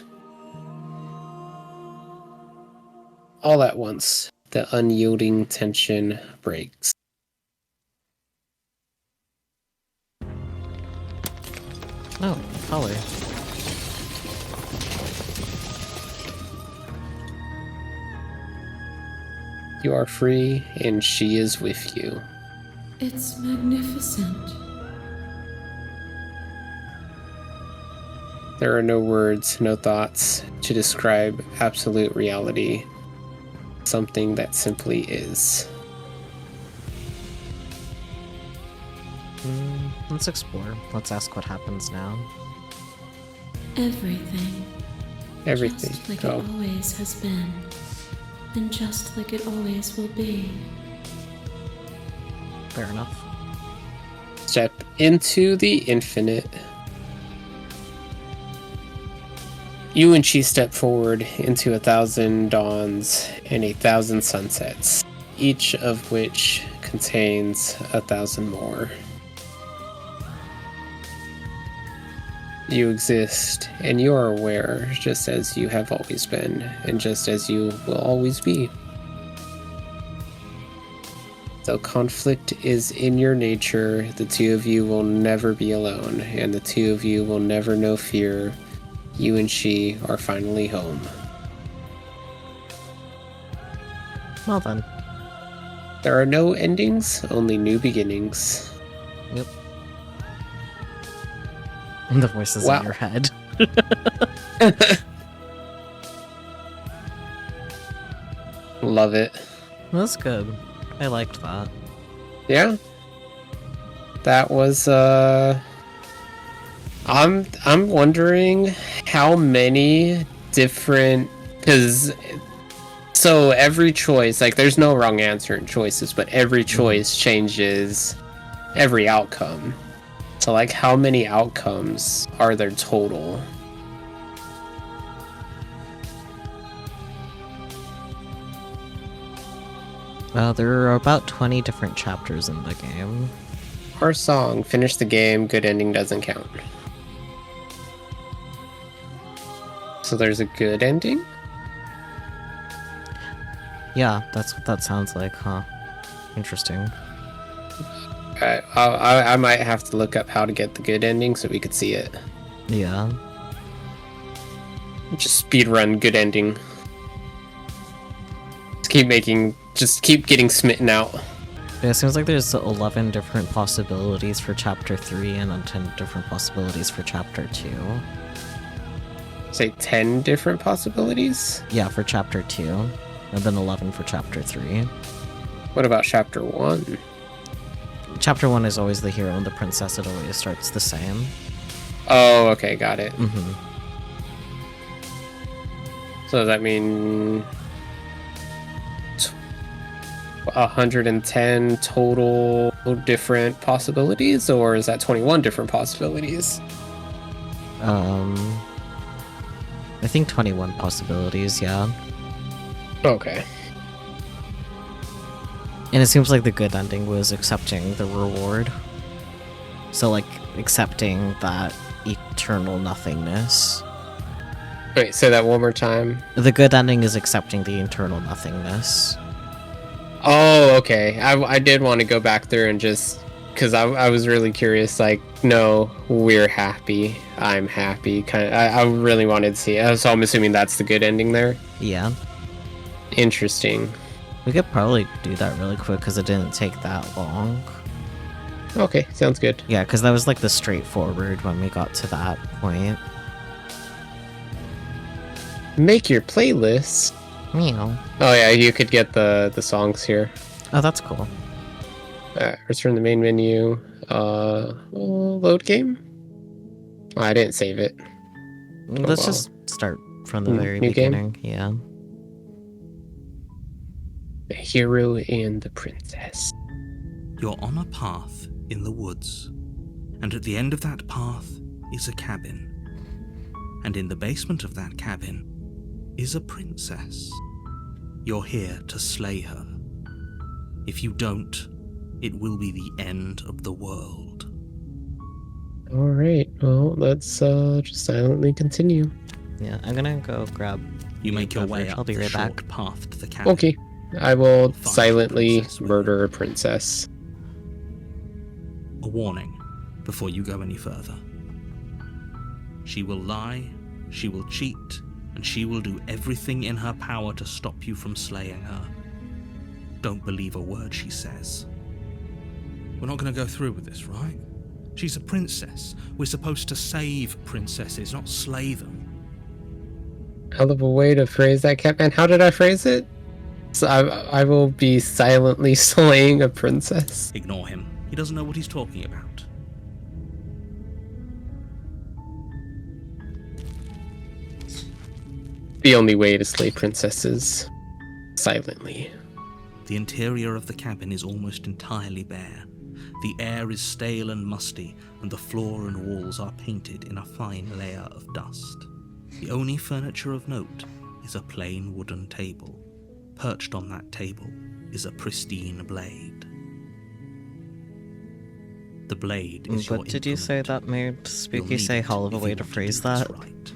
All at once, the unyielding tension breaks. No, Holly. You are free, and she is with you. It's magnificent. There are no words, no thoughts to describe absolute reality. Something that simply is. Let's explore. Let's ask what happens now. Everything. Everything. Just like Oh. it always has been. And just like it always will be. Fair enough. Step into the infinite. You and she step forward into 1,000 dawns and 1,000 sunsets, each of which contains 1,000 more. You exist, and you are aware, just as you have always been, and just as you will always be. Though conflict is in your nature, the two of you will never be alone, and the two of you will never know fear. You and she are finally home. Well then. There are no endings, only new beginnings. Yep. The voices Wow. in your head. Love it. That's good. I liked that. Yeah. That was I'm wondering how many different, because so every choice, like there's no wrong answer in choices, but every choice changes every outcome. So like how many outcomes are there total? There are about 20 different chapters in the game. Our song, finish the game, good ending doesn't count. So there's a good ending? Yeah, that's what that sounds like, huh? Interesting. I might have to look up how to get the good ending so we could see it. Yeah. Just speedrun good ending. Just keep getting smitten out. Yeah, it seems like there's 11 different possibilities for Chapter 3 and 10 different possibilities for Chapter 2. Say 10 different possibilities? Yeah, for Chapter 2, and then 11 for Chapter 3. What about chapter 1? Chapter 1 is always the hero and the princess, it always starts the same. Oh, okay, got it. Mm-hmm. So does that mean 110 total different possibilities, or is that 21 different possibilities? I think 21 possibilities, yeah. Okay. And it seems like the good ending was accepting the reward. So, like, accepting that eternal nothingness. Wait, say that one more time. The good ending is accepting the eternal nothingness. Oh, okay. I did want to go back there and just, because I was really curious, like, no, we're happy, I'm happy, kind of, I really wanted to see it, so I'm assuming that's the good ending there? Yeah. Interesting. We could probably do that really quick because it didn't take that long. Okay, sounds good. Yeah, because that was like the straightforward when we got to that point. Make your playlist. Meow. Oh yeah, you could get the songs here. Oh, that's cool. Return the main menu. Load game? Oh, I didn't save it. Let's well. just start from the very New game? beginning. Yeah. The hero and the princess. You're on a path in the woods, and at the end of that path is a cabin. And in the basement of that cabin is a princess. You're here to slay her. If you don't, it will be the end of the world. Alright, well, let's just silently continue. Yeah, I'm gonna go grab. You make your way beverage. up I'll be the right short back. path to the cabin. Okay, I will Find the silently princess with murder a princess. A warning before you go any further. She will lie, she will cheat, and she will do everything in her power to stop you from slaying her. Don't believe a word she says. We're not going to go through with this, right? She's a princess. We're supposed to save princesses, not slay them. Hell of a way to phrase that, Catman. How did I phrase it? So I will be silently slaying a princess. Ignore him. He doesn't know what he's talking about. The only way to slay princesses. Silently. The interior of the cabin is almost entirely bare. The air is stale and musty, and the floor and walls are painted in a fine layer of dust. The only furniture of note is a plain wooden table. Perched on that table is a pristine blade. The blade is your What did you say implement. that made You'll Spooky need say it hell of a if way you to want do phrase this that? right.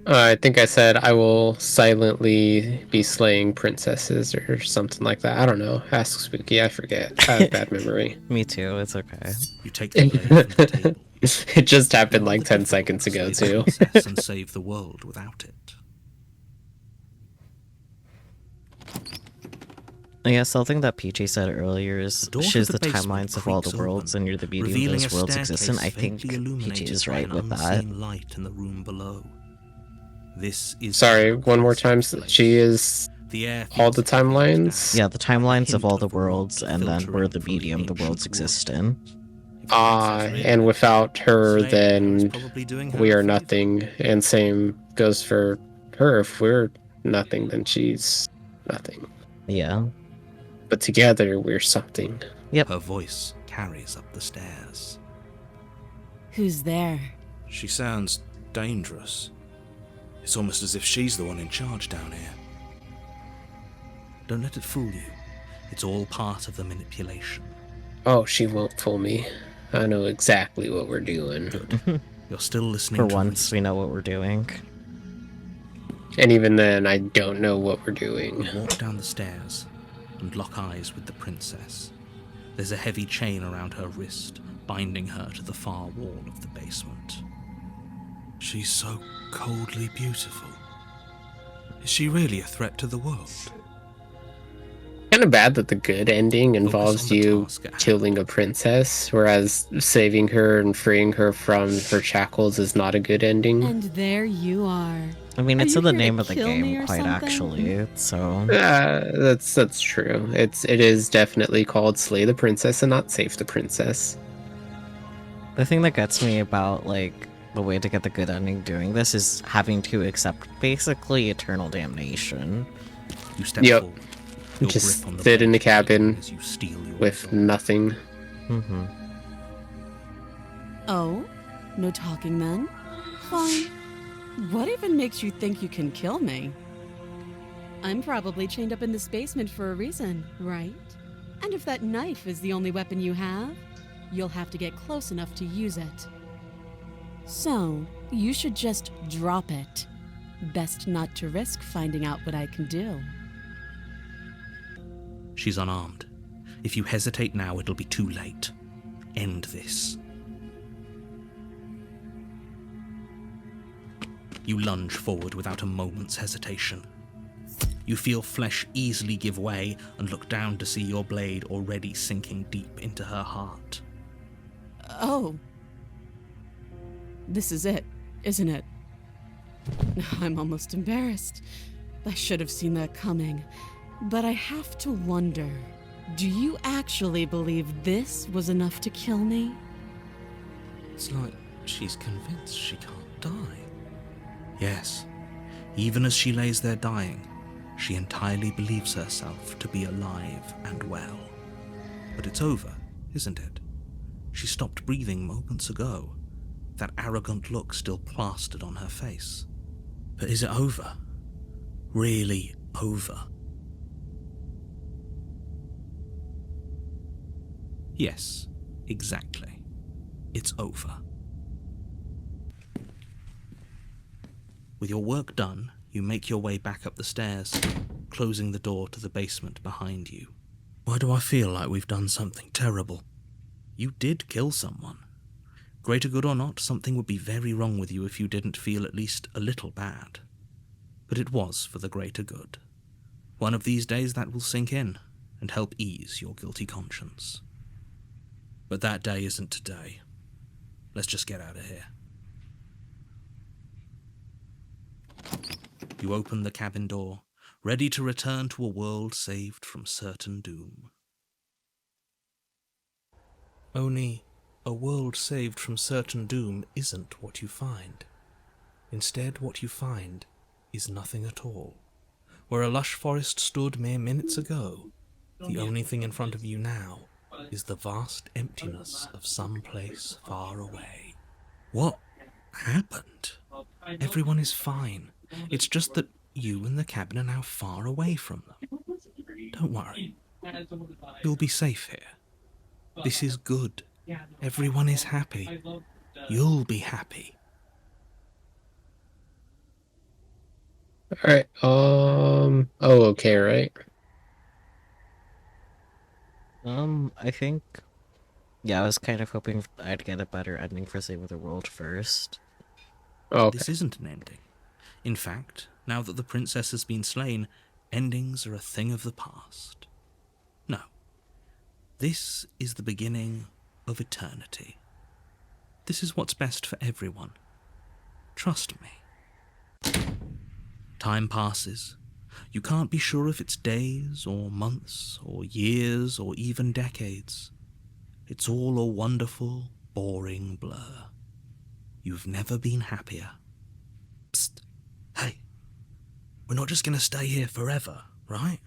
I think I said I will silently be slaying princesses or something like that. I don't know. Ask Spooky. I forget. I have bad memory. Me too, it's okay. You take the blade from the table. It just happened Not like that 10 difficult seconds to ago, slay the too. princess and save the world without it. Yeah, something that Peachy said earlier is The door to she's the the basement timelines of all the creaks worlds open, and you're the medium revealing those a worlds exist in. I staircase think faintly Peachy illuminated is by right an with that. unseen light in the room below. This is Sorry, a one more time. place. She is The air all the feels heavy and timelines? damp, Yeah, the timelines of hint all the of rot worlds, and then filtering we're the from the medium the worlds ancient exist wood. in. If the princess really And loves without her, slaying her is then probably doing her we a are favour. nothing. And same goes for her. If we're nothing, then she's nothing. Yeah. But together, we're something. Her voice carries up the stairs. Who's there? She sounds dangerous. It's almost as if she's the one in charge down here. Don't let it fool you. It's all part of the manipulation. Oh, she won't fool me. I know exactly what we're doing. Good. You're still listening For to once, reason. we know what we're doing. And even then, I don't know what we're doing. You walk down the stairs and lock eyes with the princess. There's a heavy chain around her wrist, binding her to the far wall of the basement. She's so coldly beautiful. Is she really a threat to the world? Kind of bad that the good ending involves on the you task at hand. killing a princess, whereas saving her and freeing her from her shackles is not a good ending. And there you are. I mean, Are it's you in the here to name of the kill me game, or quite something? actually, so... That's true. It is definitely called Slay the Princess and not Save the Princess. The thing that gets me about, like, the way to get the good ending doing this is having to accept basically eternal damnation. You step Yep. forward. Your Just grip on the sit in blade the cabin as you steal your with sword. nothing. Mm-hmm. Oh? No talking then? Fine. What even makes you think you can kill me? I'm probably chained up in this basement for a reason, right? And if that knife is the only weapon you have, you'll have to get close enough to use it. So, you should just drop it. Best not to risk finding out what I can do. She's unarmed. If you hesitate now, it'll be too late. End this. You lunge forward without a moment's hesitation. You feel flesh easily give way and look down to see your blade already sinking deep into her heart. Oh. This is it, isn't it? I'm almost embarrassed. I should have seen that coming. But I have to wonder, do you actually believe this was enough to kill me? It's like she's convinced she can't die. Yes, even as she lays there dying, She entirely believes herself to be alive and well. But it's over, isn't it? She stopped breathing moments ago, that arrogant look still plastered on her face. But is it over? Really over? Yes, exactly. It's over. With your work done, you make your way back up the stairs, closing the door to the basement behind you. Why do I feel like we've done something terrible? You did kill someone. Greater good or not, something would be very wrong with you if you didn't feel at least a little bad. But it was for the greater good. One of these days that will sink in and help ease your guilty conscience. But that day isn't today. Let's just get out of here. You open the cabin door, ready to return to a world saved from certain doom. Only, a world saved from certain doom isn't what you find. Instead, what you find is nothing at all. Where a lush forest stood mere minutes ago, the only thing in front of you now is the vast emptiness of some place far away. What happened? Everyone is fine. It's just that you and the cabin are now far away from them. Don't worry. You'll be safe here. This is good. Everyone is happy. You'll be happy. Alright, oh, okay, right? I think... Yeah, I was kind of hoping I'd get a better ending for Save the World first. Okay. This isn't an ending. In fact, now that the princess has been slain, endings are a thing of the past. No. This is the beginning of eternity. This is what's best for everyone. Trust me. Time passes. You can't be sure if it's days, or months, or years, or even decades. It's all a wonderful, boring blur. You've never been happier. Psst. Hey. We're not just gonna stay here forever, right?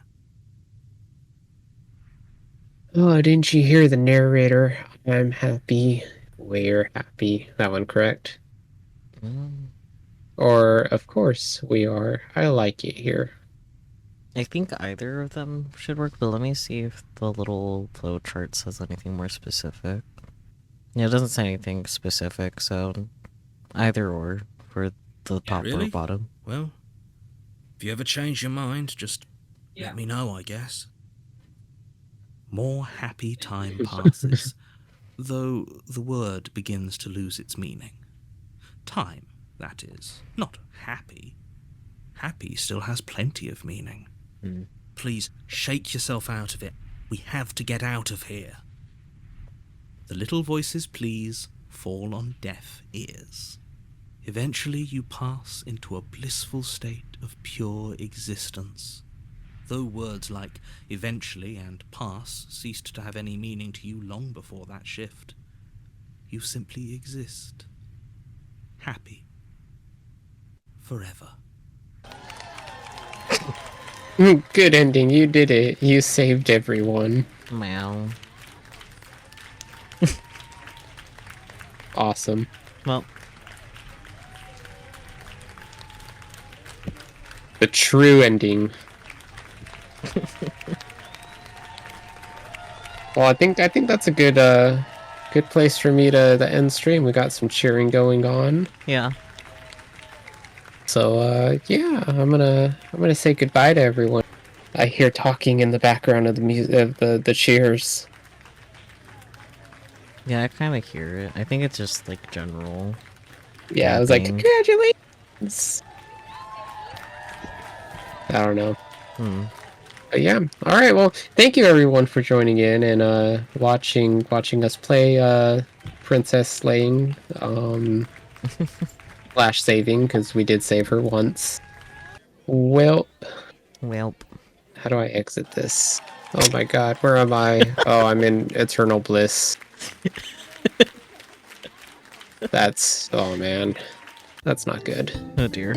Oh, didn't you hear the narrator? I'm happy. We're happy. That one correct? Or, of course, we are. I like it here. I think either of them should work, but let me see if the little flow chart says anything more specific. Yeah, it doesn't say anything specific, so either or for the top really? or bottom. Well, if you ever change your mind, just let me know, I guess. More happy time passes, though the word begins to lose its meaning. Time, that is, not happy. Happy still has plenty of meaning. Please, shake yourself out of it. We have to get out of here. The little voices, please, fall on deaf ears. Eventually you pass into a blissful state of pure existence. Though words like eventually and pass ceased to have any meaning to you long before that shift, you simply exist. Happy. Forever. Good ending. You did it. You saved everyone. Meow. Awesome. Well, The true ending. Well, I think that's a good good place for me to end stream. We got some cheering going on. yeah. So yeah, I'm gonna say goodbye to everyone. I hear talking in the background of the music of the cheers. Yeah, I kind of hear it. I think it's just, like, general. Yeah, I was like, Clapping. congratulations. I don't know. But yeah, all right. Well, thank you everyone for joining in and watching us play Princess Slaying slash saving, because we did save her once. Well, Welp. how do I exit this? Oh my god, where am I? Oh, I'm in eternal bliss. Oh man, that's not good. Oh dear.